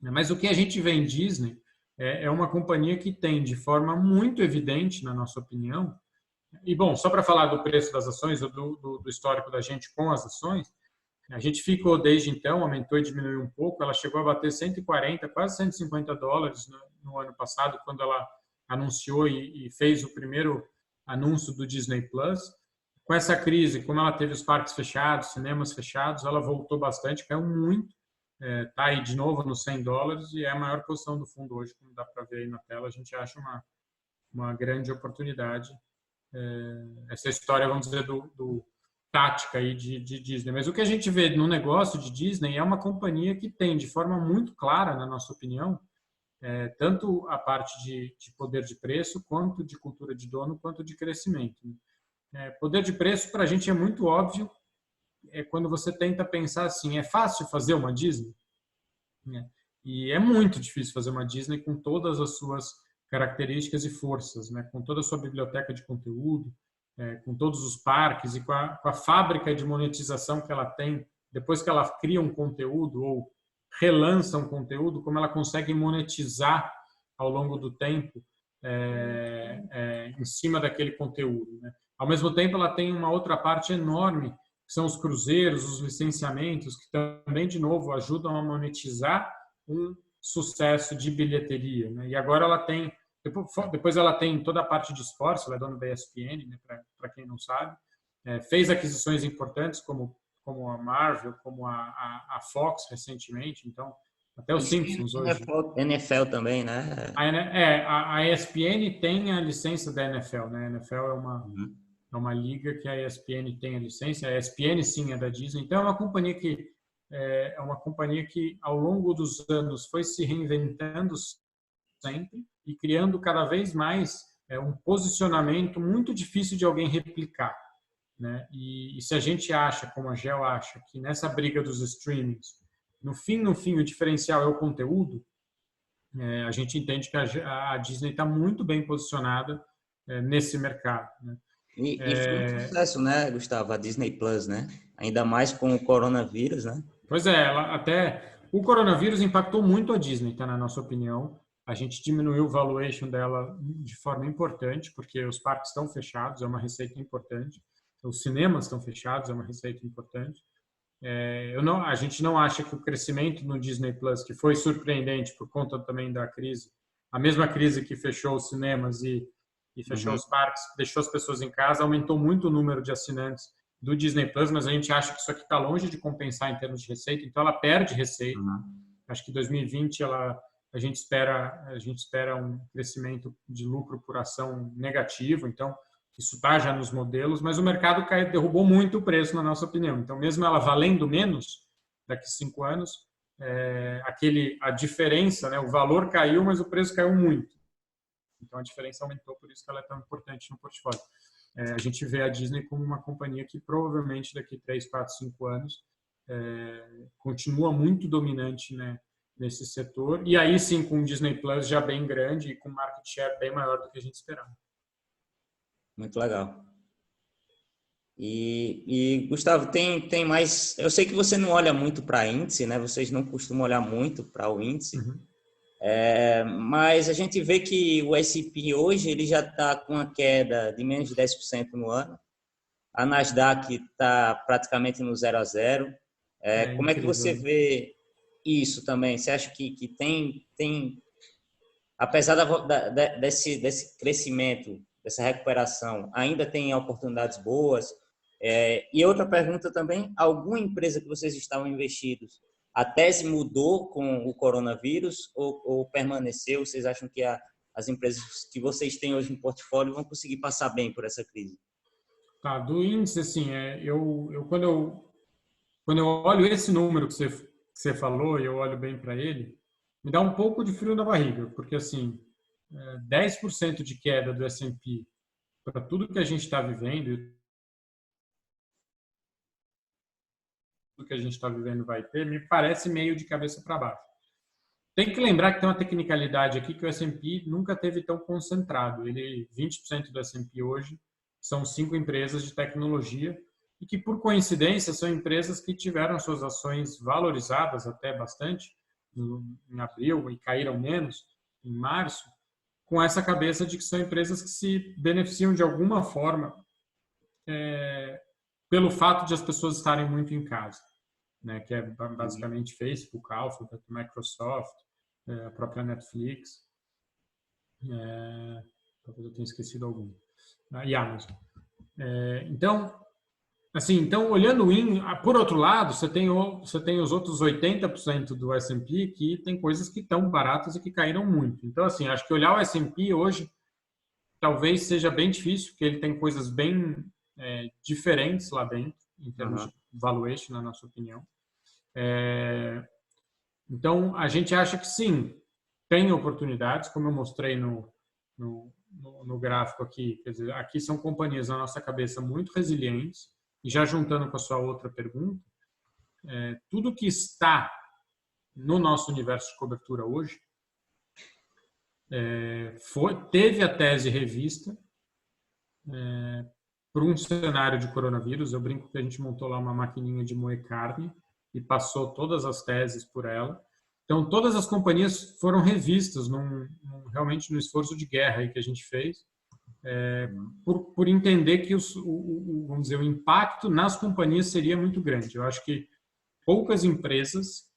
Mas o que a gente vê em Disney é uma companhia que tem, de forma muito evidente, na nossa opinião, e, bom, só para falar do preço das ações, do histórico da gente com as ações, a gente ficou desde então, aumentou e diminuiu um pouco, ela chegou a bater 140, quase 150 dólares no ano passado, quando ela anunciou e fez o primeiro anúncio do Disney Plus. Com essa crise, como ela teve os parques fechados, cinemas fechados, ela voltou bastante, caiu muito, está aí de novo nos 100 dólares e é a maior posição do fundo hoje, como dá para ver aí na tela. A gente acha uma grande oportunidade essa história, vamos dizer, do tática aí de Disney. Mas o que a gente vê no negócio de Disney é uma companhia que tem, de forma muito clara, na nossa opinião, tanto a parte de poder de preço, quanto de cultura de dono, quanto de crescimento. Poder de preço, para a gente, é muito óbvio, quando você tenta pensar assim, é fácil fazer uma Disney? E é muito difícil fazer uma Disney com todas as suas características e forças, né? Com toda a sua biblioteca de conteúdo, com todos os parques e com a fábrica de monetização que ela tem, depois que ela cria um conteúdo ou relança um conteúdo, como ela consegue monetizar ao longo do tempo em cima daquele conteúdo, né? Ao mesmo tempo, ela tem uma outra parte enorme, que são os cruzeiros, os licenciamentos, que também, de novo, ajudam a monetizar um sucesso de bilheteria, né? E agora ela tem, depois ela tem toda a parte de esportes, ela é dona da ESPN, né, para quem não sabe, fez aquisições importantes como a Marvel, como a Fox recentemente, então até os Simpsons hoje. NFL também, né? A ESPN tem a licença da NFL, né? A NFL é uma liga que a ESPN tem a licença, a ESPN sim é da Disney, então é uma companhia que ao longo dos anos foi se reinventando sempre e criando cada vez mais um posicionamento muito difícil de alguém replicar, né? E se a gente acha, como a Gel acha, que nessa briga dos streamings, no fim, o diferencial é o conteúdo, a gente entende que a Disney está muito bem posicionada nesse mercado, né? E foi um sucesso, né, Gustavo? A Disney Plus, né? Ainda mais com o coronavírus, né? Pois é, o coronavírus impactou muito a Disney, tá, na nossa opinião. A gente diminuiu o valuation dela de forma importante, porque os parques estão fechados, é uma receita importante. Os cinemas estão fechados, é uma receita importante. A gente não acha que o crescimento no Disney Plus, que foi surpreendente por conta também da crise, a mesma crise que fechou os cinemas e fechou os parques, deixou as pessoas em casa, aumentou muito o número de assinantes do Disney Plus, mas a gente acha que isso aqui está longe de compensar em termos de receita, então ela perde receita. Acho que 2020 a gente espera um crescimento de lucro por ação negativo, então isso está já nos modelos, mas o mercado derrubou muito o preço, na nossa opinião. Então, mesmo ela valendo menos daqui a 5 anos, a diferença, né, o valor caiu, mas o preço caiu muito. Então, a diferença aumentou, por isso que ela é tão importante no portfólio. A gente vê a Disney como uma companhia que provavelmente daqui 3, 4, 5 anos continua muito dominante, né, nesse setor. E aí sim, com o Disney Plus já bem grande e com market share bem maior do que a gente esperava. Muito legal. E Gustavo, tem mais... Eu sei que você não olha muito para índice, né? Vocês não costumam olhar muito para o índice. Mas a gente vê que o S&P hoje ele já está com uma queda de menos de 10% no ano. A Nasdaq está praticamente no 0 a 0. Como é que você vê isso também? Você acha que tem apesar desse crescimento, dessa recuperação, ainda tem oportunidades boas? E outra pergunta também, alguma empresa que vocês estavam investidos, a tese mudou com o coronavírus ou permaneceu? Vocês acham que as empresas que vocês têm hoje no portfólio vão conseguir passar bem por essa crise? Tá, do índice, assim, quando eu olho esse número que você falou e eu olho bem para ele, me dá um pouco de frio na barriga, porque, assim, 10% de queda do S&P para tudo que a gente está vivendo, tudo que a gente está vivendo vai ter, me parece meio de cabeça para baixo. Tem que lembrar que tem uma tecnicalidade aqui que o S&P nunca teve tão concentrado. 20% do S&P hoje são 5 empresas de tecnologia e que, por coincidência, são empresas que tiveram suas ações valorizadas até bastante em abril e caíram menos em março, com essa cabeça de que são empresas que se beneficiam de alguma forma pelo fato de as pessoas estarem muito em casa, né? Que é basicamente Facebook, Alphabet, Microsoft, a própria Netflix, talvez eu tenha esquecido algum, e Amazon. Então, olhando por outro lado, você tem os outros 80% do S&P que tem coisas que estão baratas e que caíram muito. Então, assim, acho que olhar o S&P hoje talvez seja bem difícil, porque ele tem coisas bem diferentes lá dentro, em termos de valuation, na nossa opinião. Então, a gente acha que sim, tem oportunidades, como eu mostrei no gráfico aqui. Quer dizer, aqui são companhias, na nossa cabeça, muito resilientes. E já juntando com a sua outra pergunta, tudo que está no nosso universo de cobertura hoje teve a tese revista por um cenário de coronavírus. Eu brinco que a gente montou lá uma maquininha de moer carne e passou todas as teses por ela. Então, todas as companhias foram revistas realmente no esforço de guerra aí que a gente fez, por entender que vamos dizer, o impacto nas companhias seria muito grande. Eu acho que poucas empresas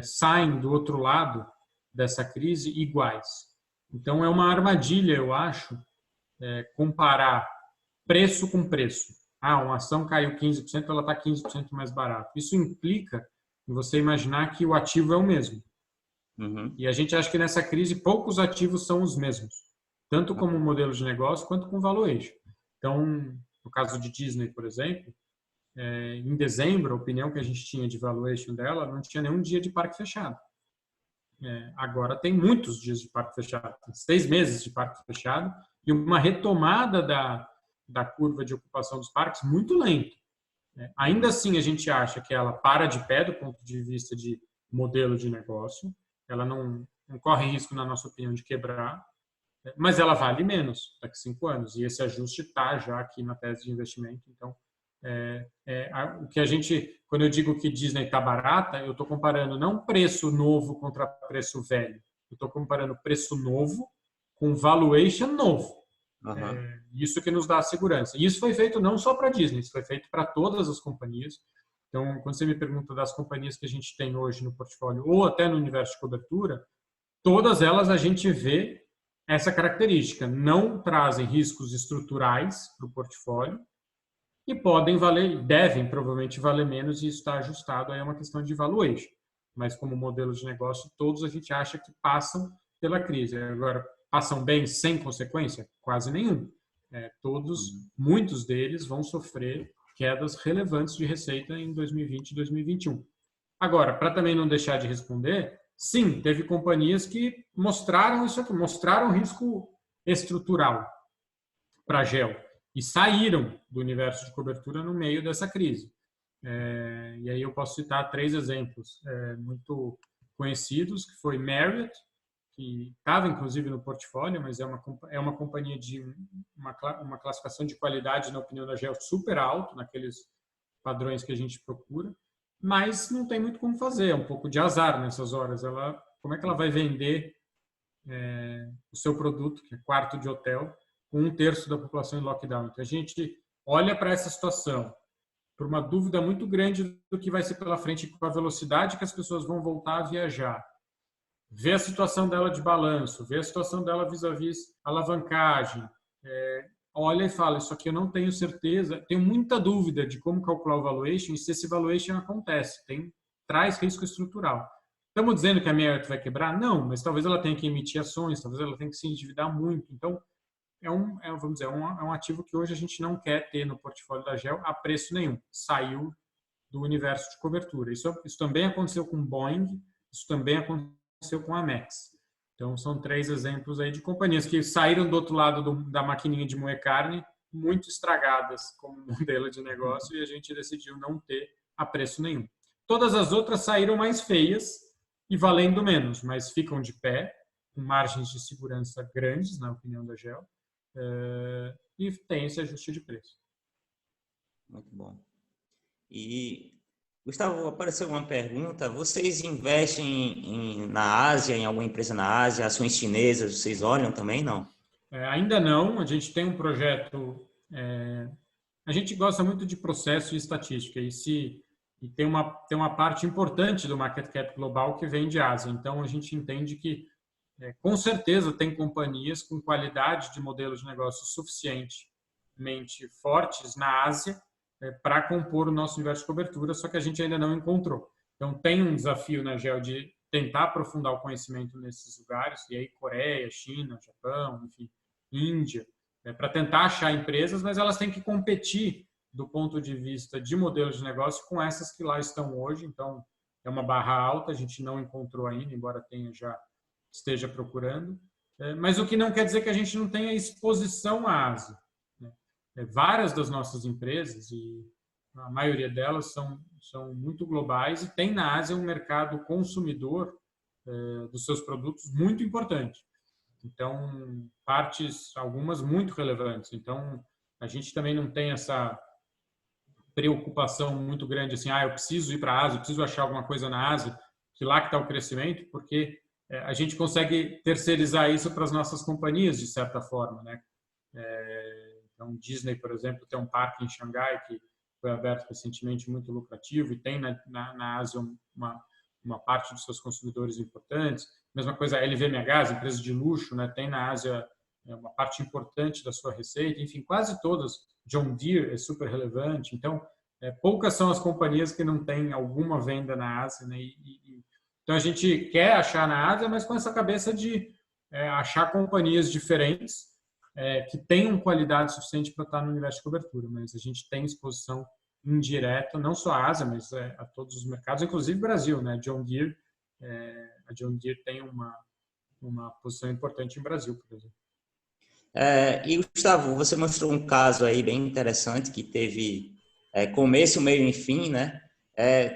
saem do outro lado dessa crise iguais. Então, é uma armadilha, eu acho, comparar preço com preço. Uma ação caiu 15%, ela está 15% mais barata. Isso implica em você imaginar que o ativo é o mesmo. E a gente acha que nessa crise poucos ativos são os mesmos, tanto como modelo de negócio quanto com valuation. Então, no caso de Disney, por exemplo, em dezembro, a opinião que a gente tinha de valuation dela não tinha nenhum dia de parque fechado. Agora tem muitos dias de parque fechado, tem 6 meses de parque fechado e uma retomada da curva de ocupação dos parques muito lento. Ainda assim, a gente acha que ela para de pé do ponto de vista de modelo de negócio, ela não corre risco, na nossa opinião, de quebrar, mas ela vale menos daqui a 5 anos, e esse ajuste está já aqui na tese de investimento. Então, o que a gente, quando eu digo que Disney está barata, eu estou comparando não preço novo contra preço velho, eu estou comparando preço novo com valuation novo. Isso que nos dá segurança. E isso foi feito não só para a Disney, isso foi feito para todas as companhias. Então, quando você me pergunta das companhias que a gente tem hoje no portfólio, ou até no universo de cobertura, todas elas a gente vê essa característica. Não trazem riscos estruturais para o portfólio e devem provavelmente valer menos, e isso está ajustado, aí é uma questão de valuation. Mas como modelo de negócio, todos a gente acha que passam pela crise. Agora, passam bem sem consequência? Quase nenhum. Muitos deles vão sofrer quedas relevantes de receita em 2020 e 2021. Agora, para também não deixar de responder, sim, teve companhias que mostraram isso aqui, mostraram risco estrutural para a GEL e saíram do universo de cobertura no meio dessa crise. E aí eu posso citar 3 exemplos muito conhecidos, que foi Marriott, que estava inclusive no portfólio, mas é uma companhia de uma classificação de qualidade, na opinião da GEL, super alto, naqueles padrões que a gente procura, mas não tem muito como fazer, é um pouco de azar nessas horas. Como é que ela vai vender o seu produto, que é quarto de hotel, com 1/3 da população em lockdown? Então, a gente olha para essa situação por uma dúvida muito grande do que vai ser pela frente, com a velocidade que as pessoas vão voltar a viajar. Vê a situação dela de balanço, vê a situação dela vis-à-vis alavancagem, olha e fala, isso aqui eu não tenho certeza, tenho muita dúvida de como calcular o valuation e se esse valuation acontece, traz risco estrutural. Estamos dizendo que a Marriott vai quebrar? Não, mas talvez ela tenha que emitir ações, talvez ela tenha que se endividar muito. Então, vamos dizer, um ativo que hoje a gente não quer ter no portfólio da GEL a preço nenhum. Saiu do universo de cobertura. Isso também aconteceu com Boeing, isso também aconteceu com a Amex. Então, são 3 exemplos aí de companhias que saíram do outro lado da maquininha de moer carne, muito estragadas como modelo de negócio, e a gente decidiu não ter a preço nenhum. Todas as outras saíram mais feias e valendo menos, mas ficam de pé, com margens de segurança grandes, na opinião da GEL, e tem esse ajuste de preço. Muito bom. E, Gustavo, apareceu uma pergunta. Vocês investem na Ásia, em alguma empresa na Ásia, ações chinesas, vocês olham também, não? Ainda não. A gente tem um projeto... a gente gosta muito de processo e estatística, e tem uma parte importante do market cap global que vem de Ásia. Então, a gente entende que, com certeza, tem companhias com qualidade de modelo de negócio suficientemente fortes na Ásia para compor o nosso universo de cobertura, só que a gente ainda não encontrou. Então, tem um desafio na GEL de tentar aprofundar o conhecimento nesses lugares, e aí Coreia, China, Japão, enfim, Índia, para tentar achar empresas, mas elas têm que competir do ponto de vista de modelo de negócio com essas que lá estão hoje. Então, é uma barra alta, a gente não encontrou ainda, embora esteja procurando. Mas o que não quer dizer que a gente não tenha exposição à Ásia, né? Várias das nossas empresas, e a maioria delas são muito globais, e tem na Ásia um mercado consumidor dos seus produtos muito importante. Então, algumas muito relevantes. Então, a gente também não tem essa preocupação muito grande assim, eu preciso ir para a Ásia, eu preciso achar alguma coisa na Ásia, que lá que está o crescimento, porque a gente consegue terceirizar isso para as nossas companhias, de certa forma, né? Então, Disney, por exemplo, tem um parque em Xangai que foi aberto recentemente, muito lucrativo, e tem na Ásia uma parte dos seus consumidores importantes. Mesma coisa a LVMH, as empresas de luxo, né? Tem na Ásia uma parte importante da sua receita. Enfim, quase todas. John Deere é super relevante. Então, poucas são as companhias que não têm alguma venda na Ásia, né? Então, a gente quer achar na Ásia, mas com essa cabeça de achar companhias diferentes que tenham qualidade suficiente para estar no universo de cobertura. Mas a gente tem exposição indireta, não só à Ásia, mas a todos os mercados, inclusive Brasil, né? John Deere, a John Deere tem uma posição importante em Brasil, por exemplo. E, Gustavo, você mostrou um caso aí bem interessante que teve começo, meio e fim, né?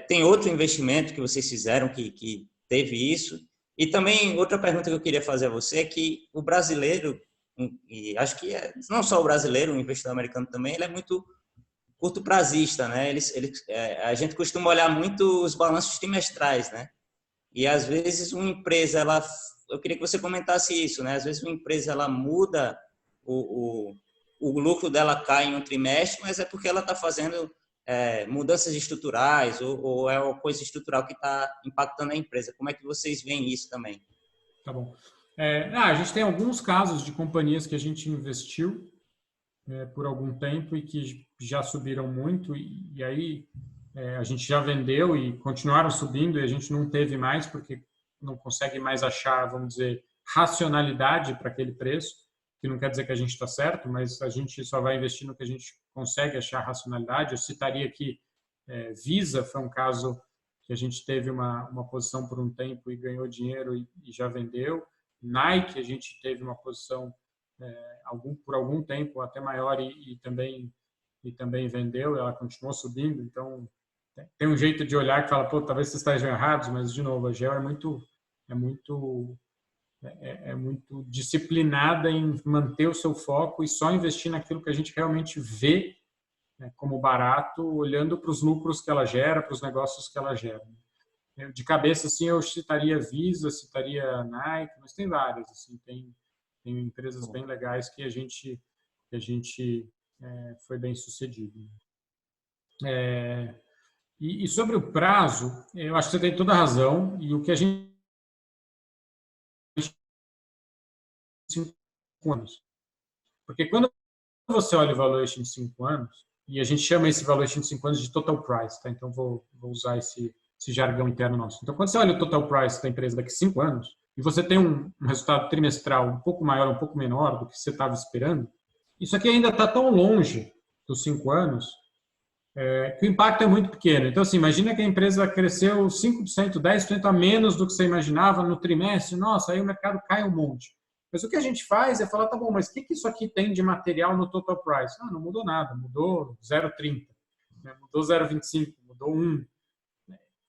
Tem outro investimento que vocês fizeram que teve isso? E também outra pergunta que eu queria fazer a você é que o brasileiro, e acho que não só o brasileiro, o investidor americano também, ele é muito curto prazista, né? A gente costuma olhar muito os balanços trimestrais, né? E às vezes uma empresa, eu queria que você comentasse isso, né? Às vezes uma empresa ela muda, o lucro dela cai em um trimestre, mas é porque ela está fazendo mudanças estruturais ou é uma coisa estrutural que está impactando a empresa. Como é que vocês veem isso também? Tá bom. A gente tem alguns casos de companhias que a gente investiu por algum tempo e que já subiram muito, e aí a gente já vendeu e continuaram subindo, e a gente não teve mais porque não consegue mais achar, vamos dizer, racionalidade para aquele preço, que não quer dizer que a gente está certo, mas a gente só vai investir no que a gente consegue achar racionalidade. Eu citaria que Visa foi um caso que a gente teve uma posição por um tempo e ganhou dinheiro e já vendeu. Nike, a gente teve uma posição por algum tempo até maior e também vendeu, ela continuou subindo. Então, tem um jeito de olhar que fala, talvez vocês estejam errados, mas, de novo, a GEO é muito disciplinada em manter o seu foco e só investir naquilo que a gente realmente vê como barato, olhando para os lucros que ela gera, para os negócios que ela gera. De cabeça, assim, eu citaria Visa, citaria Nike, mas tem várias, assim, tem empresas bem legais que a gente foi bem sucedido. E sobre o prazo, eu acho que você tem toda a razão, e o que a gente 5 anos. Porque quando você olha o valuation de 5 anos, e a gente chama esse valuation de 5 anos de total price, tá? Então vou usar esse jargão interno nosso. Então, quando você olha o total price da empresa daqui a 5 anos, e você tem um resultado trimestral um pouco maior, um pouco menor do que você estava esperando, isso aqui ainda está tão longe dos 5 anos que o impacto é muito pequeno. Então, assim, imagina que a empresa cresceu 5%, 10% a menos do que você imaginava no trimestre. Nossa, aí o mercado cai um monte. Mas o que a gente faz é falar, tá bom, mas o que isso aqui tem de material no total price? Não mudou nada, mudou 0,30, mudou 0,25, mudou 1.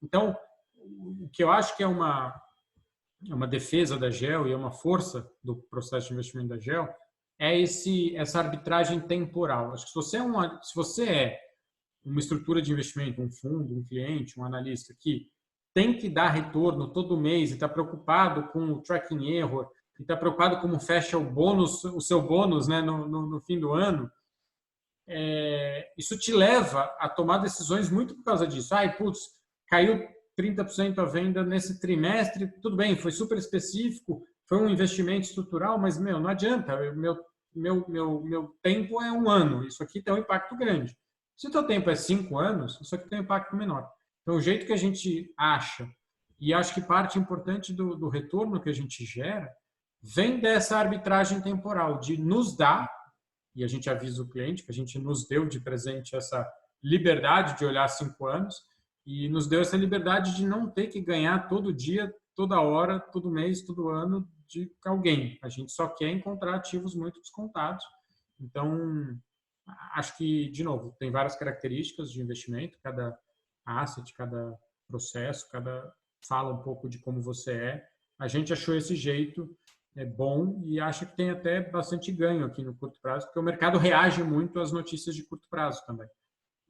Então, o que eu acho que é uma defesa da GEL e é uma força do processo de investimento da GEL é essa arbitragem temporal. Acho que se você é uma estrutura de investimento, um fundo, um cliente, um analista que tem que dar retorno todo mês e está preocupado com o tracking error, e está preocupado como fecha o seu bônus, né, no fim do ano, isso te leva a tomar decisões muito por causa disso. Caiu 30% a venda nesse trimestre, tudo bem, foi super específico, foi um investimento estrutural, mas, não adianta, meu tempo é 1 ano, isso aqui tem um impacto grande. Se o teu tempo é 5 anos, isso aqui tem um impacto menor. Então, o jeito que a gente acha, e acho que parte importante do retorno que a gente gera, vem dessa arbitragem temporal, de nos dar, e a gente avisa o cliente que a gente nos deu de presente essa liberdade de olhar 5 anos, e nos deu essa liberdade de não ter que ganhar todo dia, toda hora, todo mês, todo ano de alguém. A gente só quer encontrar ativos muito descontados. Então, acho que, de novo, tem várias características de investimento, cada asset, cada processo, cada fala um pouco de como você é. A gente achou esse jeito bom e acha que tem até bastante ganho aqui no curto prazo, porque o mercado reage muito às notícias de curto prazo também.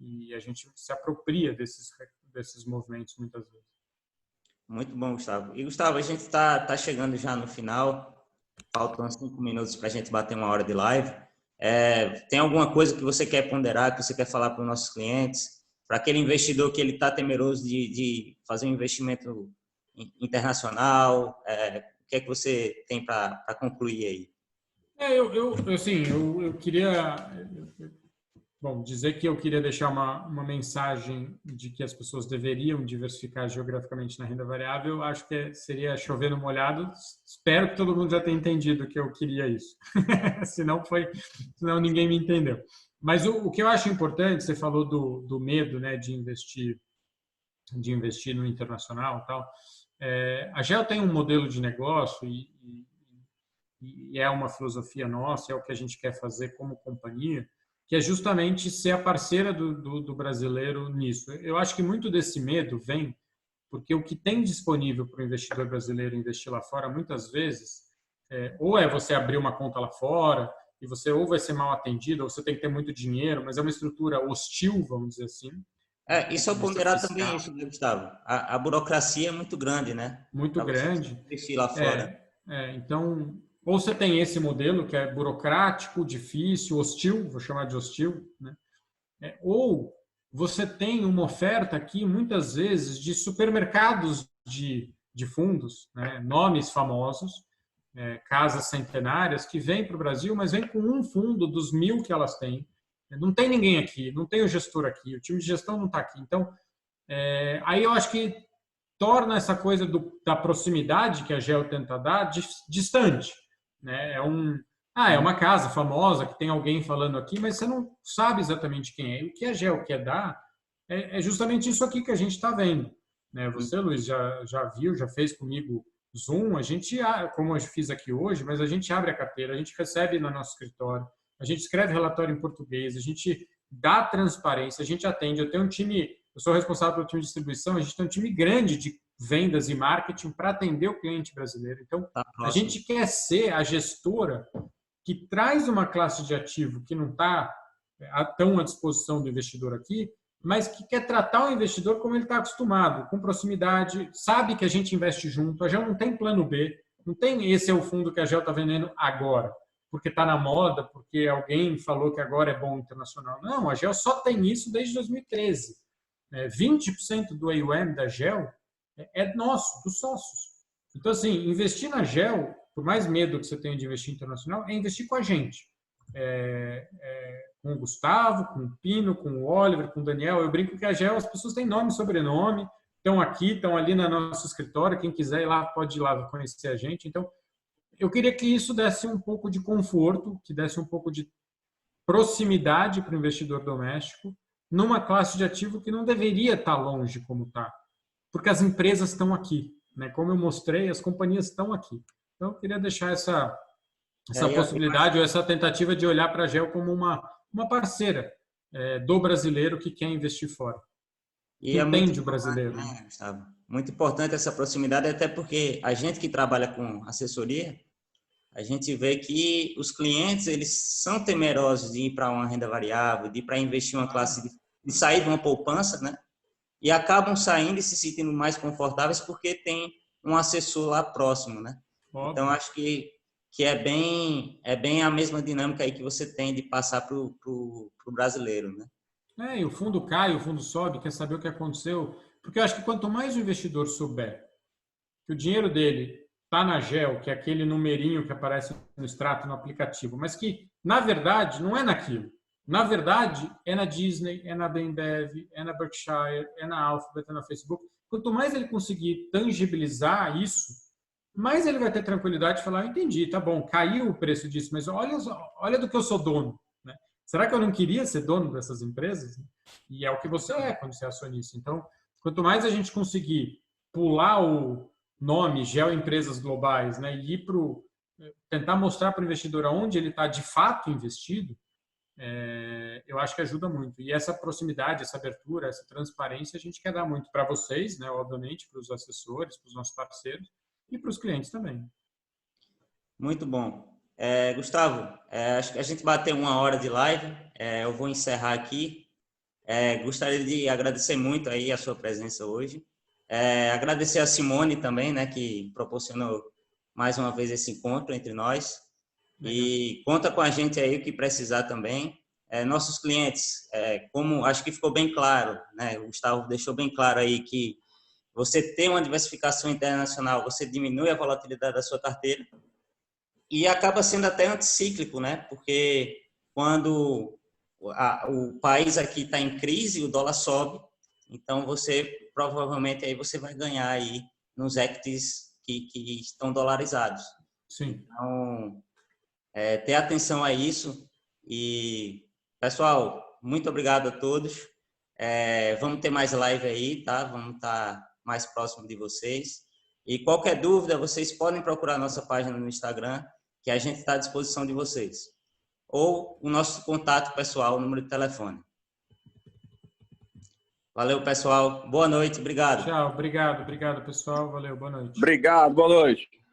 E a gente se apropria desses movimentos muitas vezes. Muito bom, Gustavo. E, Gustavo, a gente está chegando já no final, faltam 5 minutos para a gente bater 1 hora de live. Tem alguma coisa que você quer ponderar, que você quer falar para os nossos clientes? Para aquele investidor que ele está temeroso de fazer um investimento internacional, o que é que você tem para concluir aí? Eu queria dizer que eu queria deixar uma mensagem de que as pessoas deveriam diversificar geograficamente na renda variável. Acho que seria chover no molhado. Espero que todo mundo já tenha entendido que eu queria isso. Senão ninguém me entendeu. Mas o que eu acho importante, você falou do medo, né, de investir no internacional e tal. A GEL tem um modelo de negócio e é uma filosofia nossa, é o que a gente quer fazer como companhia, que é justamente ser a parceira do brasileiro nisso. Eu acho que muito desse medo vem porque o que tem disponível para o investidor brasileiro investir lá fora, muitas vezes, ou é você abrir uma conta lá fora e você ou vai ser mal atendido, ou você tem que ter muito dinheiro, mas é uma estrutura hostil, vamos dizer assim. E só ponderar também isso, Gustavo. A burocracia é muito grande, né? Muito grande. Investir lá fora. Então, ou você tem esse modelo que é burocrático, difícil, hostil, vou chamar de hostil, né? Ou você tem uma oferta aqui, muitas vezes, de supermercados de fundos, né? Nomes famosos, casas centenárias, que vêm para o Brasil, mas vêm com um fundo dos 1000 que elas têm. Não tem ninguém aqui, não tem o gestor aqui, o time de gestão não está aqui. Então, aí eu acho que torna essa coisa da proximidade que a GEL tenta dar distante. Né? É uma casa famosa que tem alguém falando aqui, mas você não sabe exatamente quem é. E o que a GEL quer dar é justamente isso aqui que a gente está vendo. Né? Você, Luiz, já viu, já fez comigo Zoom, a gente, como eu fiz aqui hoje, mas a gente abre a carteira, a gente recebe no nosso escritório, a gente escreve relatório em português, a gente dá transparência, a gente atende. Eu tenho um time, eu sou responsável pelo time de distribuição, a gente tem um time grande de vendas e marketing para atender o cliente brasileiro. Então, a gente quer ser a gestora que traz uma classe de ativo que não está tão à disposição do investidor aqui, mas que quer tratar o investidor como ele está acostumado, com proximidade, sabe que a gente investe junto, a GEL não tem plano B, não tem esse é o fundo que a GEL está vendendo agora, porque está na moda, porque alguém falou que agora é bom internacional. Não, a GEL só tem isso desde 2013. 20% do AUM da GEL é nosso, dos sócios. Então, assim, investir na GEL, por mais medo que você tenha de investir internacional, é investir com a gente. Com o Gustavo, com o Pino, com o Oliver, com o Daniel. Eu brinco que a GEL, as pessoas têm nome e sobrenome, estão aqui, estão ali no nosso escritório. Quem quiser ir lá, pode ir lá conhecer a gente. Então, eu queria que isso desse um pouco de conforto, que desse um pouco de proximidade para o investidor doméstico, numa classe de ativo que não deveria estar longe como está. Porque as empresas estão aqui. Né? Como eu mostrei, as companhias estão aqui. Então, eu queria deixar essa possibilidade ou essa tentativa de olhar para a GEL como uma parceira do brasileiro que quer investir fora. E entende o brasileiro. Né, Gustavo? Muito importante essa proximidade, até porque a gente que trabalha com assessoria, a gente vê que os clientes eles são temerosos de ir para uma renda variável, de ir para investir em uma classe, de sair de uma poupança, né? E acabam saindo e se sentindo mais confortáveis porque tem um assessor lá próximo, né? Óbvio. Então, acho que é bem a mesma dinâmica aí que você tem de passar para o brasileiro, né? E o fundo cai, o fundo sobe, quer saber o que aconteceu. Porque eu acho que quanto mais o investidor souber que o dinheiro dele está na GEL, que é aquele numerinho que aparece no extrato, no aplicativo, mas que, na verdade, não é naquilo. Na verdade, é na Disney, é na Bembev, é na Berkshire, é na Alphabet, é na Facebook. Quanto mais ele conseguir tangibilizar isso, mais ele vai ter tranquilidade de falar, entendi, tá bom, caiu o preço disso, mas olha do que eu sou dono, né? Será que eu não queria ser dono dessas empresas? E é o que você é quando você é acionista. Então, quanto mais a gente conseguir pular o nome Geoempresas Globais, né, e ir tentar mostrar para o investidor aonde ele está de fato investido, eu acho que ajuda muito. E essa proximidade, essa abertura, essa transparência, a gente quer dar muito para vocês, né, obviamente, para os assessores, para os nossos parceiros e para os clientes também. Muito bom. Gustavo, acho que a gente bateu 1 hora de live. Eu vou encerrar aqui. Gostaria de agradecer muito aí a sua presença hoje. Agradecer a Simone também, né, que proporcionou mais uma vez esse encontro entre nós. E conta com a gente aí o que precisar também. Nossos clientes, como acho que ficou bem claro, né, o Gustavo deixou bem claro aí que você tem uma diversificação internacional, você diminui a volatilidade da sua carteira e acaba sendo até anticíclico, né? Porque quando o país aqui está em crise, o dólar sobe, então você provavelmente aí você vai ganhar aí nos equities que estão dolarizados. Sim. Então, ter atenção a isso. E, pessoal, muito obrigado a todos. Vamos ter mais live aí, tá? Vamos estar mais próximo de vocês. E qualquer dúvida, vocês podem procurar nossa página no Instagram, que a gente está à disposição de vocês. Ou o nosso contato pessoal, o número de telefone. Valeu, pessoal. Boa noite. Obrigado. Tchau. Obrigado, pessoal. Valeu. Boa noite. Obrigado. Boa noite.